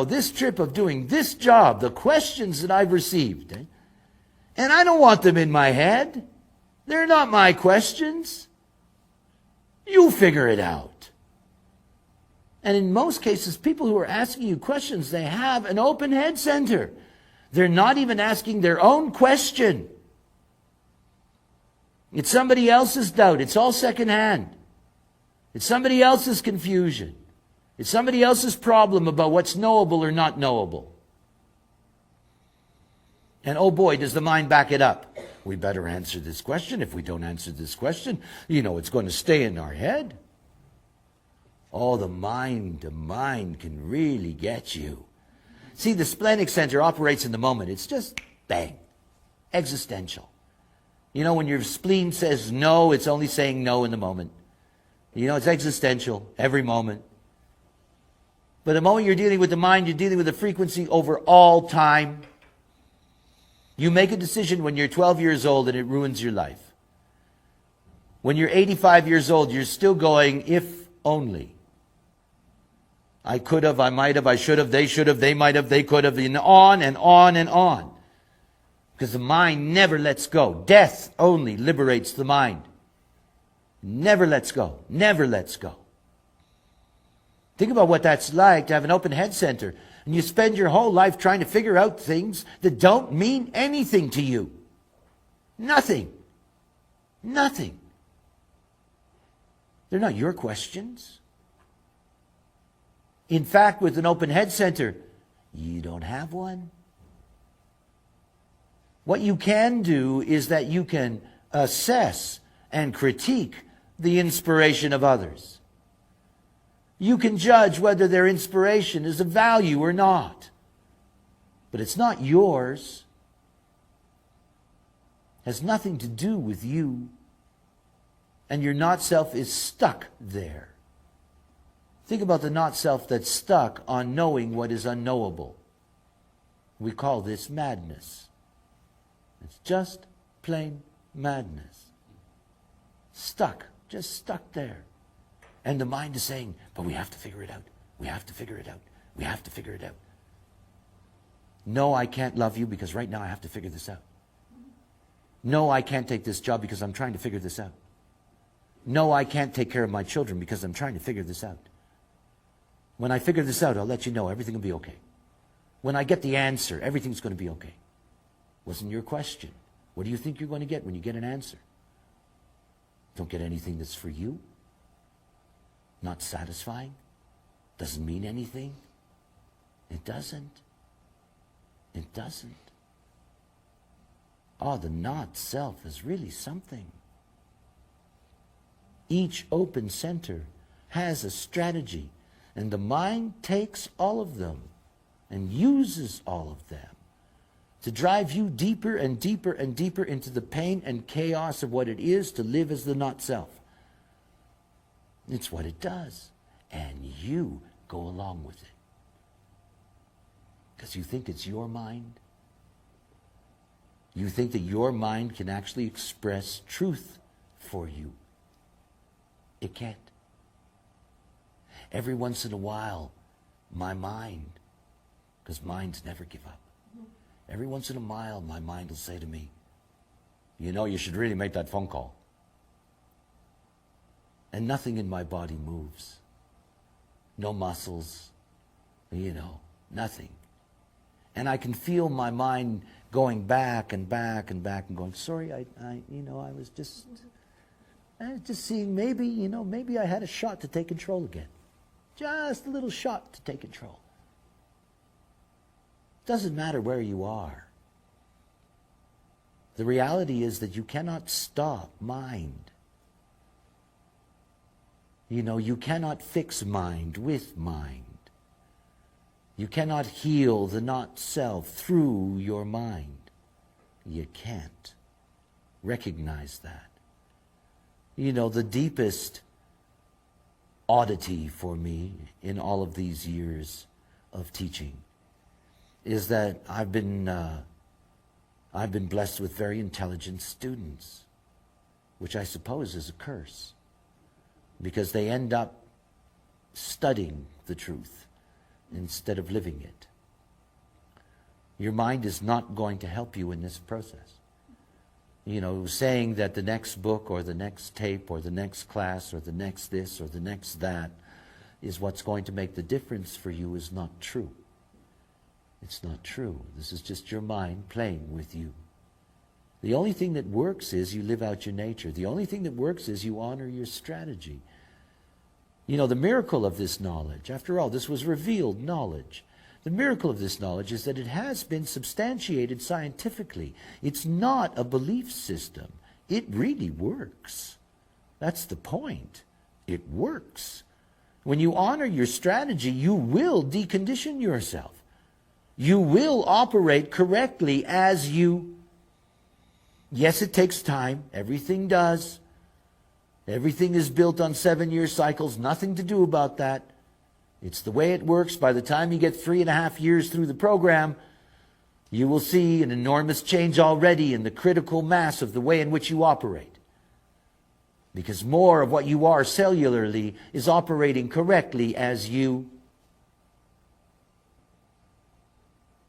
This trip of doing this job, the questions that I've received, and I don't want them in my head. They're not my questions. You figure it out. And in most cases, people who are asking you questions, they have an open head center. They're not even asking their own question. It's somebody else's doubt. It's all secondhand. It's somebody else's confusion. It's somebody else's problem about what's knowable or not knowable. And oh boy, does the mind back it up. We better answer this question. If we don't answer this question, it's going to stay in our head. Oh, the mind can really get you. See, the splenic center operates in the moment. It's just bang, existential. When your spleen says no, it's only saying no in the moment. It's existential every moment. But the moment you're dealing with the mind, you're dealing with the frequency over all time. You make a decision when you're 12 years old and it ruins your life. When you're 85 years old, you're still going, if only. I could have, I might have, I should have, they might have, they could have, and on and on and on. Because the mind never lets go. Death only liberates the mind. Never lets go. Never lets go. Think about what that's like to have an open head center. And you spend your whole life trying to figure out things that don't mean anything to you. Nothing. Nothing. They're not your questions. In fact, with an open head center, you don't have one. What you can do is that you can assess and critique the inspiration of others. You can judge whether their inspiration is of value or not. But it's not yours. It has nothing to do with you. And your not-self is stuck there. Think about the not-self that's stuck on knowing what is unknowable. We call this madness. It's just plain madness. Stuck, just stuck there. And the mind is saying, but we have to figure it out. We have to figure it out. We have to figure it out. No, I can't love you because right now I have to figure this out. No, I can't take this job because I'm trying to figure this out. No, I can't take care of my children because I'm trying to figure this out. When I figure this out, I'll let you know everything will be okay. When I get the answer, everything's going to be okay. Wasn't your question. What do you think you're going to get when you get an answer? Don't get anything that's for you. Not satisfying. Doesn't mean anything. It doesn't. It doesn't. Oh, the not-self is really something. Each open center has a strategy, and the mind takes all of them and uses all of them to drive you deeper and deeper and deeper into the pain and chaos of what it is to live as the not-self. It's what it does, and you go along with it. Because you think it's your mind. You think that your mind can actually express truth for you. It can't. Every once in a while, my mind, because minds never give up. Every once in a while, my mind will say to me, you know, you should really make that phone call. And nothing in my body moves. No muscles, nothing. And I can feel my mind going back and back and back and going, sorry, I was just seeing maybe I had a shot to take control again. Just a little shot to take control. Doesn't matter where you are. The reality is that you cannot stop mind. You cannot fix mind with mind. You cannot heal the not-self through your mind. You can't. Recognize that. The deepest oddity for me in all of these years of teaching is that I've been blessed with very intelligent students, which I suppose is a curse, because they end up studying the truth instead of living it. Your mind is not going to help you in this process. Saying that the next book or the next tape or the next class or the next this or the next that is what's going to make the difference for you is not true. It's not true. This is just your mind playing with you. The only thing that works is you live out your nature. The only thing that works is you honor your strategy. The miracle of this knowledge, after all, this was revealed knowledge. The miracle of this knowledge is that it has been substantiated scientifically. It's not a belief system. It really works. That's the point. It works. When you honor your strategy, you will decondition yourself. You will operate correctly as you. Yes, it takes time. Everything does. Everything is built on 7-year cycles. Nothing to do about that. It's the way it works. By the time you get 3.5 years through the program, you will see an enormous change already in the critical mass of the way in which you operate. Because more of what you are cellularly is operating correctly as you.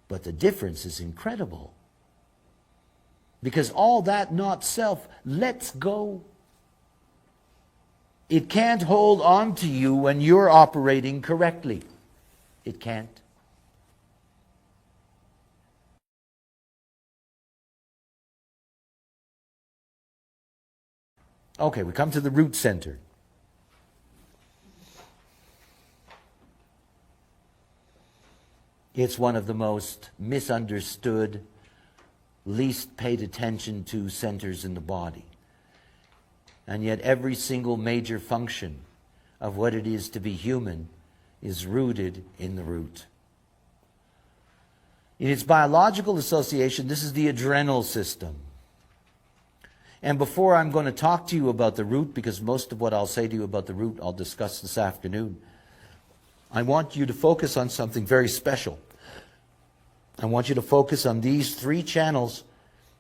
But the difference is incredible. Because all that not self lets go. It can't hold on to you when you're operating correctly. It can't. Okay, we come to the root center. It's one of the most misunderstood, least paid attention to centers in the body. And yet every single major function of what it is to be human is rooted in the root. In its biological association, this is the adrenal system. And before I'm going to talk to you about the root, because most of what I'll say to you about the root I'll discuss this afternoon, I want you to focus on something very special. I want you to focus on these three channels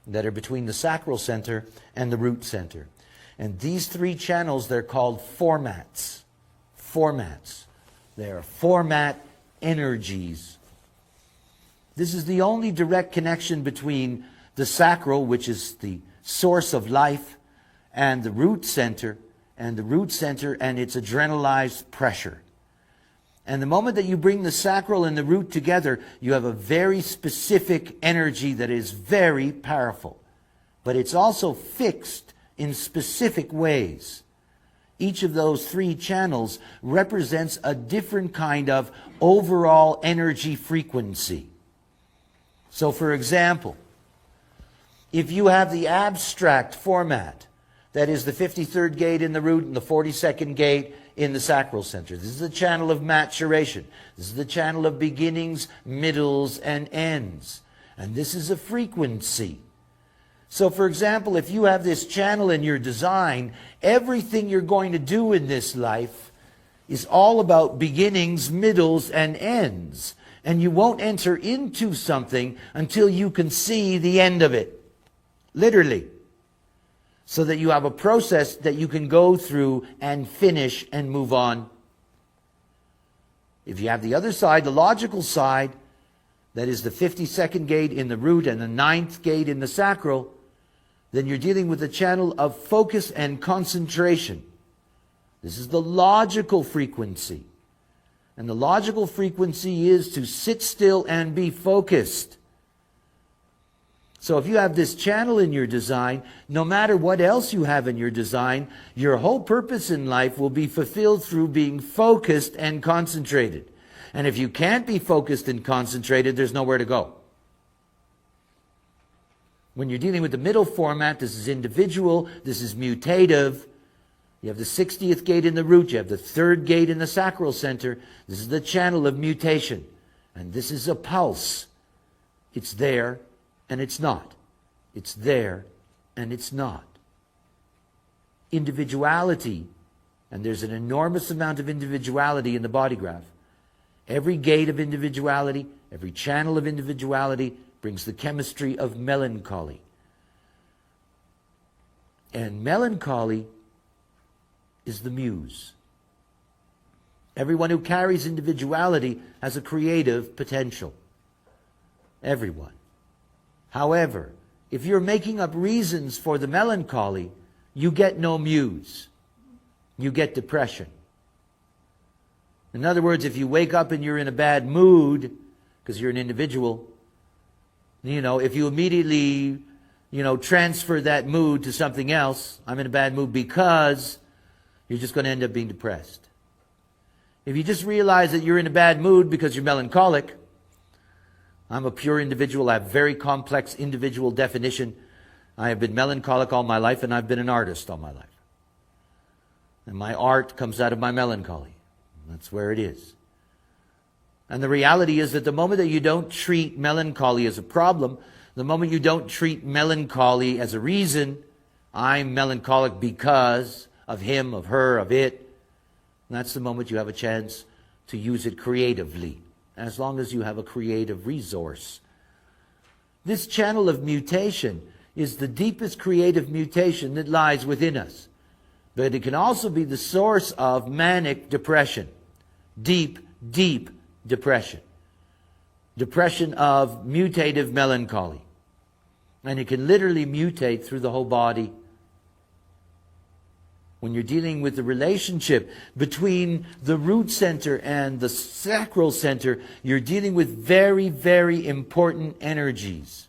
that are between the sacral center and the root center. And these three channels, they're called formats. Formats. They are format energies. This is the only direct connection between the sacral, which is the source of life, and the root center and its adrenalized pressure. And the moment that you bring the sacral and the root together, you have a very specific energy that is very powerful. But it's also fixed in specific ways. Each of those three channels represents a different kind of overall energy frequency. So for example, if you have the abstract format, that is the 53rd gate in the root and the 42nd gate in the sacral center. This is the channel of maturation. This is the channel of beginnings, middles, and ends. And this is a frequency. So for example, if you have this channel in your design, everything you're going to do in this life is all about beginnings, middles, and ends. And you won't enter into something until you can see the end of it. Literally. So that you have a process that you can go through and finish and move on. If you have the other side, the logical side, that is the 52nd gate in the root and the 9th gate in the sacral, then you're dealing with a channel of focus and concentration. This is the logical frequency. And the logical frequency is to sit still and be focused. So if you have this channel in your design, no matter what else you have in your design, your whole purpose in life will be fulfilled through being focused and concentrated. And if you can't be focused and concentrated, there's nowhere to go. When you're dealing with the middle format, this is individual, this is mutative. You have the 60th gate in the root, you have the 3rd gate in the sacral center. This is the channel of mutation. And this is a pulse. It's there and it's not. It's there and it's not. Individuality, and there's an enormous amount of individuality in the body graph. Every gate of individuality, every channel of individuality brings the chemistry of melancholy. And melancholy is the muse. Everyone who carries individuality has a creative potential. Everyone. However, if you're making up reasons for the melancholy, you get no muse. You get depression. In other words, if you wake up and you're in a bad mood, because you're an individual, if you immediately, transfer that mood to something else, I'm in a bad mood because, you're just going to end up being depressed. If you just realize that you're in a bad mood because you're melancholic, I'm a pure individual, I have very complex individual definition. I have been melancholic all my life and I've been an artist all my life. And my art comes out of my melancholy. That's where it is. And the reality is that the moment that you don't treat melancholy as a problem, the moment you don't treat melancholy as a reason, I'm melancholic because of him, of her, of it, that's the moment you have a chance to use it creatively, as long as you have a creative resource. This channel of mutation is the deepest creative mutation that lies within us. But it can also be the source of manic depression. Deep, deep depression. Depression of mutative melancholy. And it can literally mutate through the whole body. When you're dealing with the relationship between the root center and the sacral center, you're dealing with very, very important energies.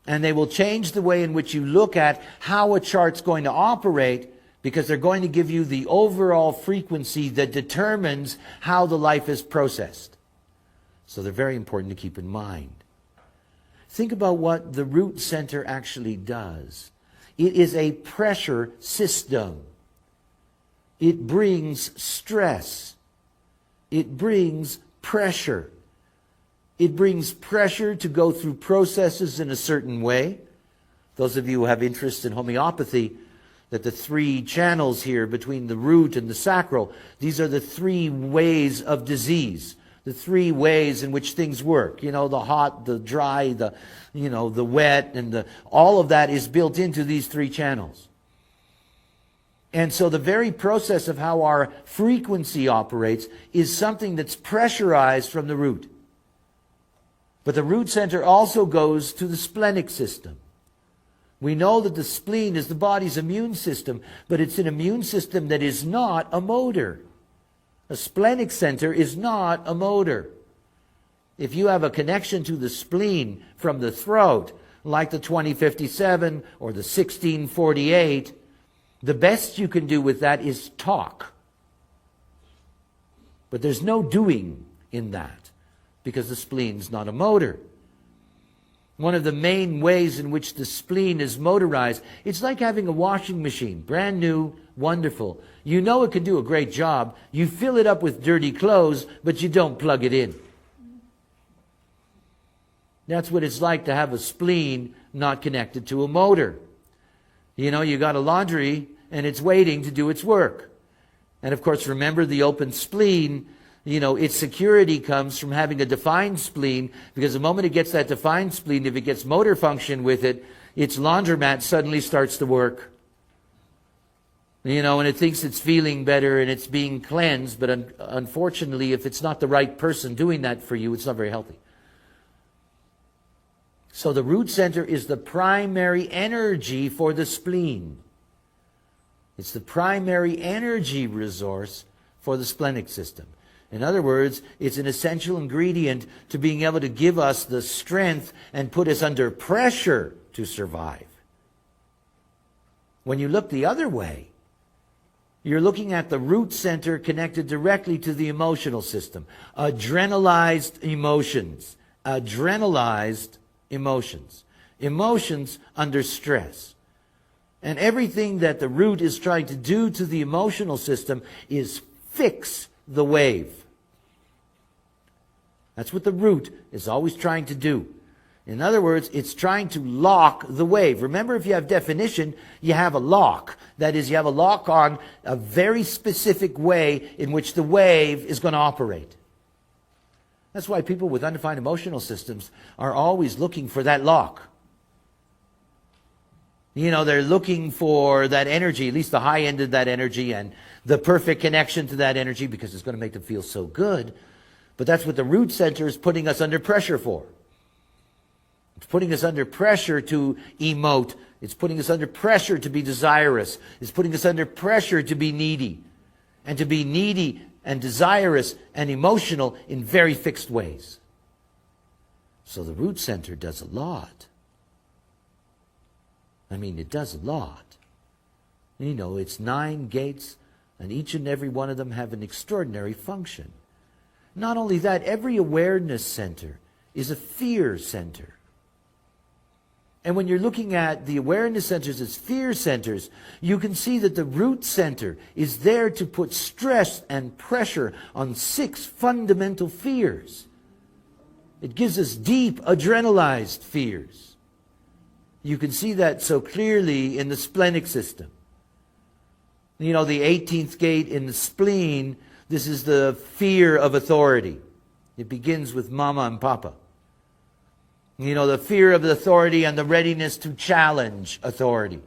And they will change the way in which you look at how a chart's going to operate, because they're going to give you the overall frequency that determines how the life is processed. So they're very important to keep in mind. Think about what the root center actually does. It is a pressure system. It brings stress. It brings pressure. It brings pressure to go through processes in a certain way. Those of you who have interest in homeopathy, that the three channels here between the root and the sacral, these are the three ways of disease, the three ways in which things work. You know, the hot, the dry, the wet, and all of that is built into these three channels. And so the very process of how our frequency operates is something that's pressurized from the root. But the root center also goes to the splenic system. We know that the spleen is the body's immune system, but it's an immune system that is not a motor. A splenic center is not a motor. If you have a connection to the spleen from the throat, like the 2057 or the 1648, the best you can do with that is talk. But there's no doing in that, because the spleen's not a motor. One of the main ways in which the spleen is motorized, it's like having a washing machine, brand new, wonderful. You know it can do a great job. You fill it up with dirty clothes, but you don't plug it in. That's what it's like to have a spleen not connected to a motor. You know, you got a laundry and it's waiting to do its work. And of course, remember the open spleen, you know, its security comes from having a defined spleen, because the moment it gets that defined spleen, if it gets motor function with it, its laundromat suddenly starts to work. You know, and it thinks it's feeling better and it's being cleansed, but unfortunately, if it's not the right person doing that for you, it's not very healthy. So the root center is the primary energy for the spleen. It's the primary energy resource for the splenic system. In other words, it's an essential ingredient to being able to give us the strength and put us under pressure to survive. When you look the other way, you're looking at the root center connected directly to the emotional system. Adrenalized emotions. Adrenalized emotions. Emotions under stress. And everything that the root is trying to do to the emotional system is fix the wave. That's what the root is always trying to do. In other words, it's trying to lock the wave. Remember, if you have definition, you have a lock. That is, you have a lock on a very specific way in which the wave is going to operate. That's why people with undefined emotional systems are always looking for that lock. You know, they're looking for that energy, at least the high end of that energy, and the perfect connection to that energy, because it's going to make them feel so good. But that's what the root center is putting us under pressure for. It's putting us under pressure to emote. It's putting us under pressure to be desirous. It's putting us under pressure to be needy. And to be needy and desirous and emotional in very fixed ways. So the root center does a lot. I mean, it does a lot. You know, it's 9 gates, and each and every one of them have an extraordinary function. Not only that, every awareness center is a fear center. And when you're looking at the awareness centers as fear centers, you can see that the root center is there to put stress and pressure on 6 fundamental fears. It gives us deep, adrenalized fears. You can see that so clearly in the splenic system. You know, the 18th gate in the spleen, this is the fear of authority. It begins with mama and papa. You know, the fear of authority and the readiness to challenge authority.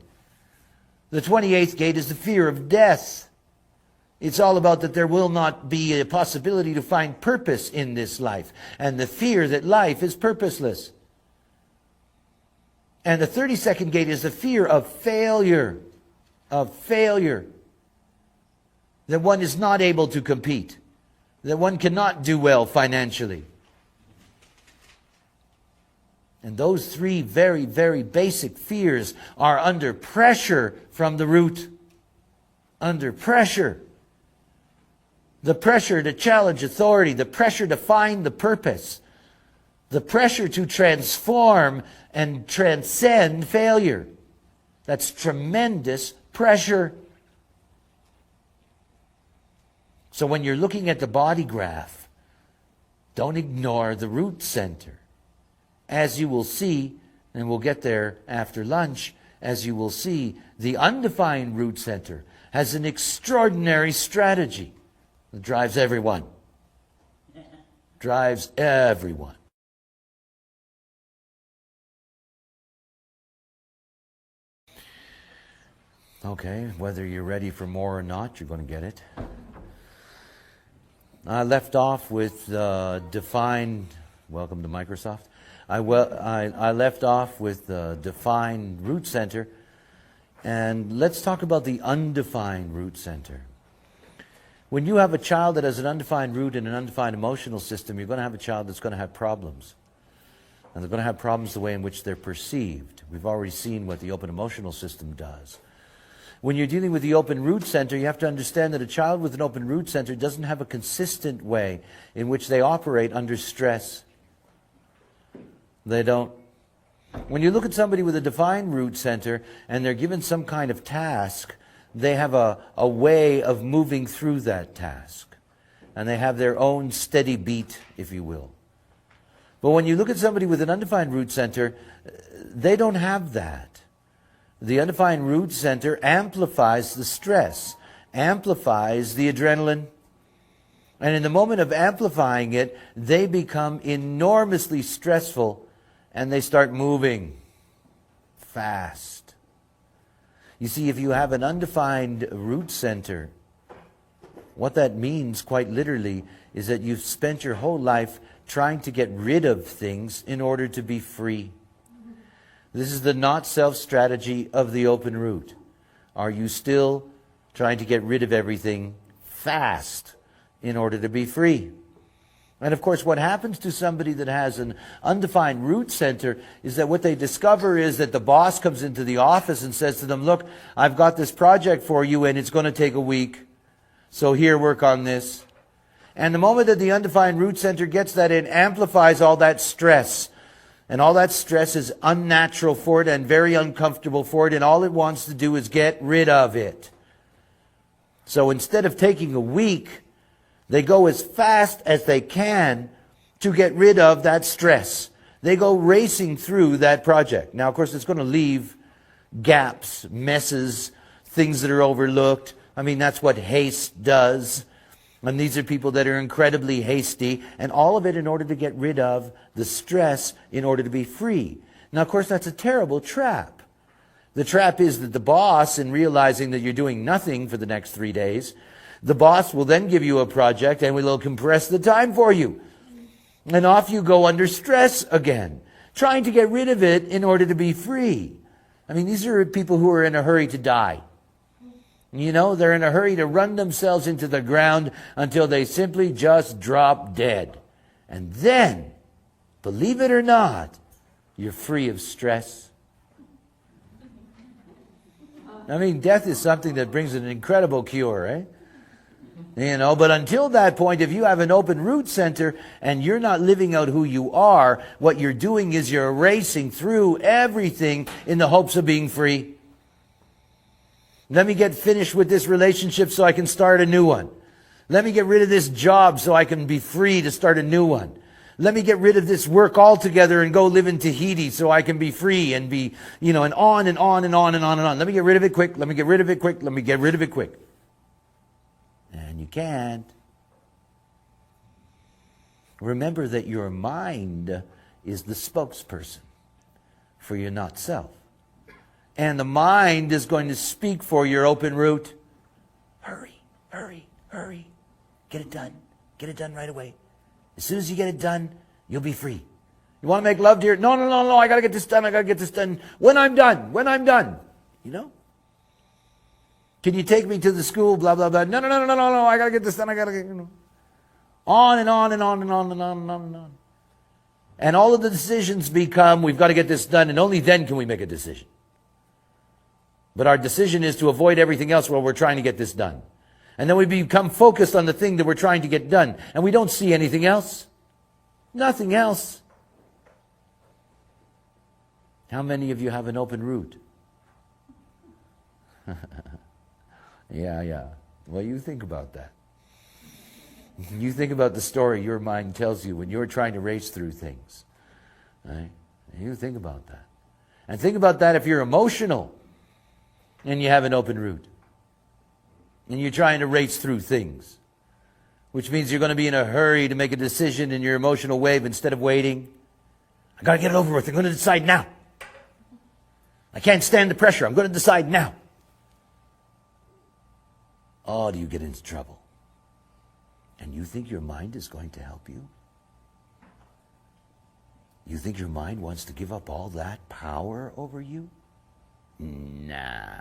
The 28th gate is the fear of death. It's all about that there will not be a possibility to find purpose in this life, and the fear that life is purposeless. And the 32nd gate is the fear of failure. Of failure. That one is not able to compete. That one cannot do well financially. And those 3 very, very basic fears are under pressure from the root. Under pressure. The pressure to challenge authority. The pressure to find the purpose. The pressure to transform and transcend failure. That's tremendous pressure. So when you're looking at the body graph, don't ignore the root center. As you will see, and we'll get there after lunch, as you will see, the undefined root center has an extraordinary strategy that drives everyone. Drives everyone. Okay, whether you're ready for more or not, you're going to get it. I left off with defined. Welcome to Microsoft. I left off with the defined root center, and let's talk about the undefined root center. When you have a child that has an undefined root and an undefined emotional system, you're going to have a child that's going to have problems. And they're going to have problems the way in which they're perceived. We've already seen what the open emotional system does. When you're dealing with the open root center, you have to understand that a child with an open root center doesn't have a consistent way in which they operate under stress. They don't. When you look at somebody with a defined root center and they're given some kind of task, they have a way of moving through that task. And they have their own steady beat, if you will. But when you look at somebody with an undefined root center, they don't have that. The undefined root center amplifies the stress, amplifies the adrenaline. And in the moment of amplifying it, they become enormously stressful and they start moving fast. You see, if you have an undefined root center, what that means quite literally is that you've spent your whole life trying to get rid of things in order to be free. This is the not-self strategy of the open root. Are you still trying to get rid of everything fast in order to be free? And of course, what happens to somebody that has an undefined root center is that what they discover is that the boss comes into the office and says to them, look, I've got this project for you and it's going to take a week. So here, work on this. And the moment that the undefined root center gets that, it amplifies all that stress. And all that stress is unnatural for it and very uncomfortable for it. And all it wants to do is get rid of it. So instead of taking a week, they go as fast as they can to get rid of that stress. They go racing through that project. Now, of course, it's going to leave gaps, messes, things that are overlooked. I mean, that's what haste does. And these are people that are incredibly hasty, and all of it in order to get rid of the stress in order to be free. Now, of course, that's a terrible trap. The trap is that the boss, in realizing that you're doing nothing for the next 3 days, the boss will then give you a project and will compress the time for you. And off you go under stress again, trying to get rid of it in order to be free. I mean, these are people who are in a hurry to die. You know, they're in a hurry to run themselves into the ground until they simply just drop dead. And then, believe it or not, you're free of stress. I mean, death is something that brings an incredible cure, eh? You know, but until that point, if you have an open root center and you're not living out who you are, what you're doing is you're racing through everything in the hopes of being free. Let me get finished with this relationship so I can start a new one. Let me get rid of this job so I can be free to start a new one. Let me get rid of this work altogether and go live in Tahiti so I can be free and be, you know, and on and on and on and on and on. Let me get rid of it quick. Let me get rid of it quick. Let me get rid of it quick. And you can't. Remember that your mind is the spokesperson for your not self. And the mind is going to speak for your open root. Hurry, hurry, hurry. Get it done. Get it done right away. As soon as you get it done, you'll be free. You want to make love to your... No, I got to get this done. I got to get this done. When I'm done. You know? Can you take me to the school? Blah, blah, blah. No. I got to get this done. I got to get... You know. On and on and on and on and on and on and on. And all of the decisions become, we've got to get this done, and only then can we make a decision. But our decision is to avoid everything else while we're trying to get this done. And then we become focused on the thing that we're trying to get done. And we don't see anything else. Nothing else. How many of you have an open root? Yeah. Well, you think about that. You think about the story your mind tells you when you're trying to race through things. Right? You think about that. And think about that if you're emotional and you have an open route. And you're trying to race through things. Which means you're going to be in a hurry to make a decision in your emotional wave instead of waiting. I got to get it over with. I'm going to decide now. I can't stand the pressure. I'm going to decide now. Oh, do you get into trouble? And you think your mind is going to help you? You think your mind wants to give up all that power over you? Nah.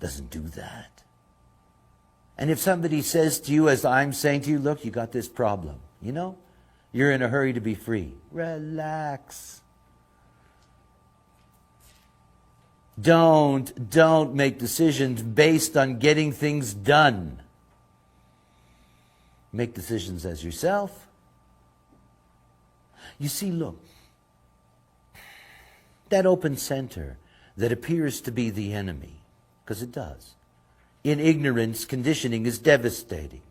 Doesn't do that. And if somebody says to you, as I'm saying to you, look, you got this problem. You know, you're in a hurry to be free. Relax. Don't make decisions based on getting things done. Make decisions as yourself. You see, look, that open center that appears to be the enemy, because it does. In ignorance, conditioning is devastating.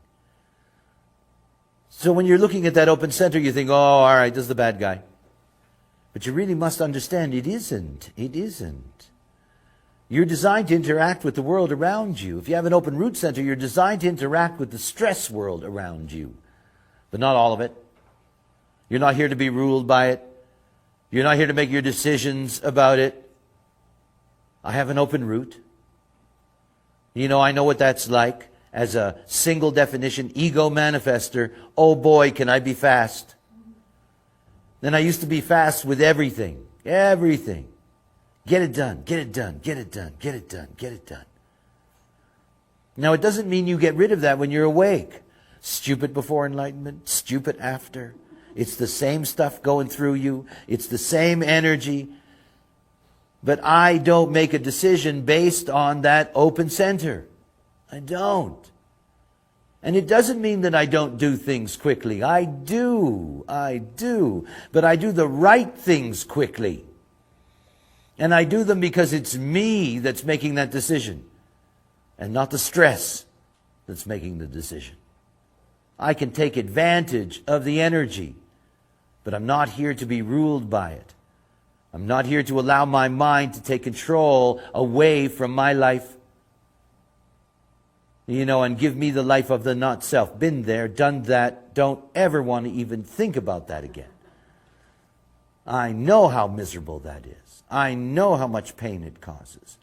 So when you're looking at that open center, you think, oh, all right, this is the bad guy. But you really must understand it isn't. It isn't. You're designed to interact with the world around you. If you have an open root center, you're designed to interact with the stress world around you. But not all of it. You're not here to be ruled by it. You're not here to make your decisions about it. I have an open root. You know, I know what that's like. As a single definition, ego manifester, oh boy, can I be fast. Then I used to be fast with everything. Everything. Get it done, get it done, get it done, get it done, get it done. Now, it doesn't mean you get rid of that when you're awake. Stupid before enlightenment, stupid after. It's the same stuff going through you. It's the same energy. But I don't make a decision based on that open center. I don't. And it doesn't mean that I don't do things quickly. I do. But I do the right things quickly. And I do them because it's me that's making that decision. And not the stress that's making the decision. I can take advantage of the energy. But I'm not here to be ruled by it. I'm not here to allow my mind to take control away from my life. You know, and give me the life of the not self. Been there, done that. Don't ever want to even think about that again. I know how miserable that is. I know how much pain it causes.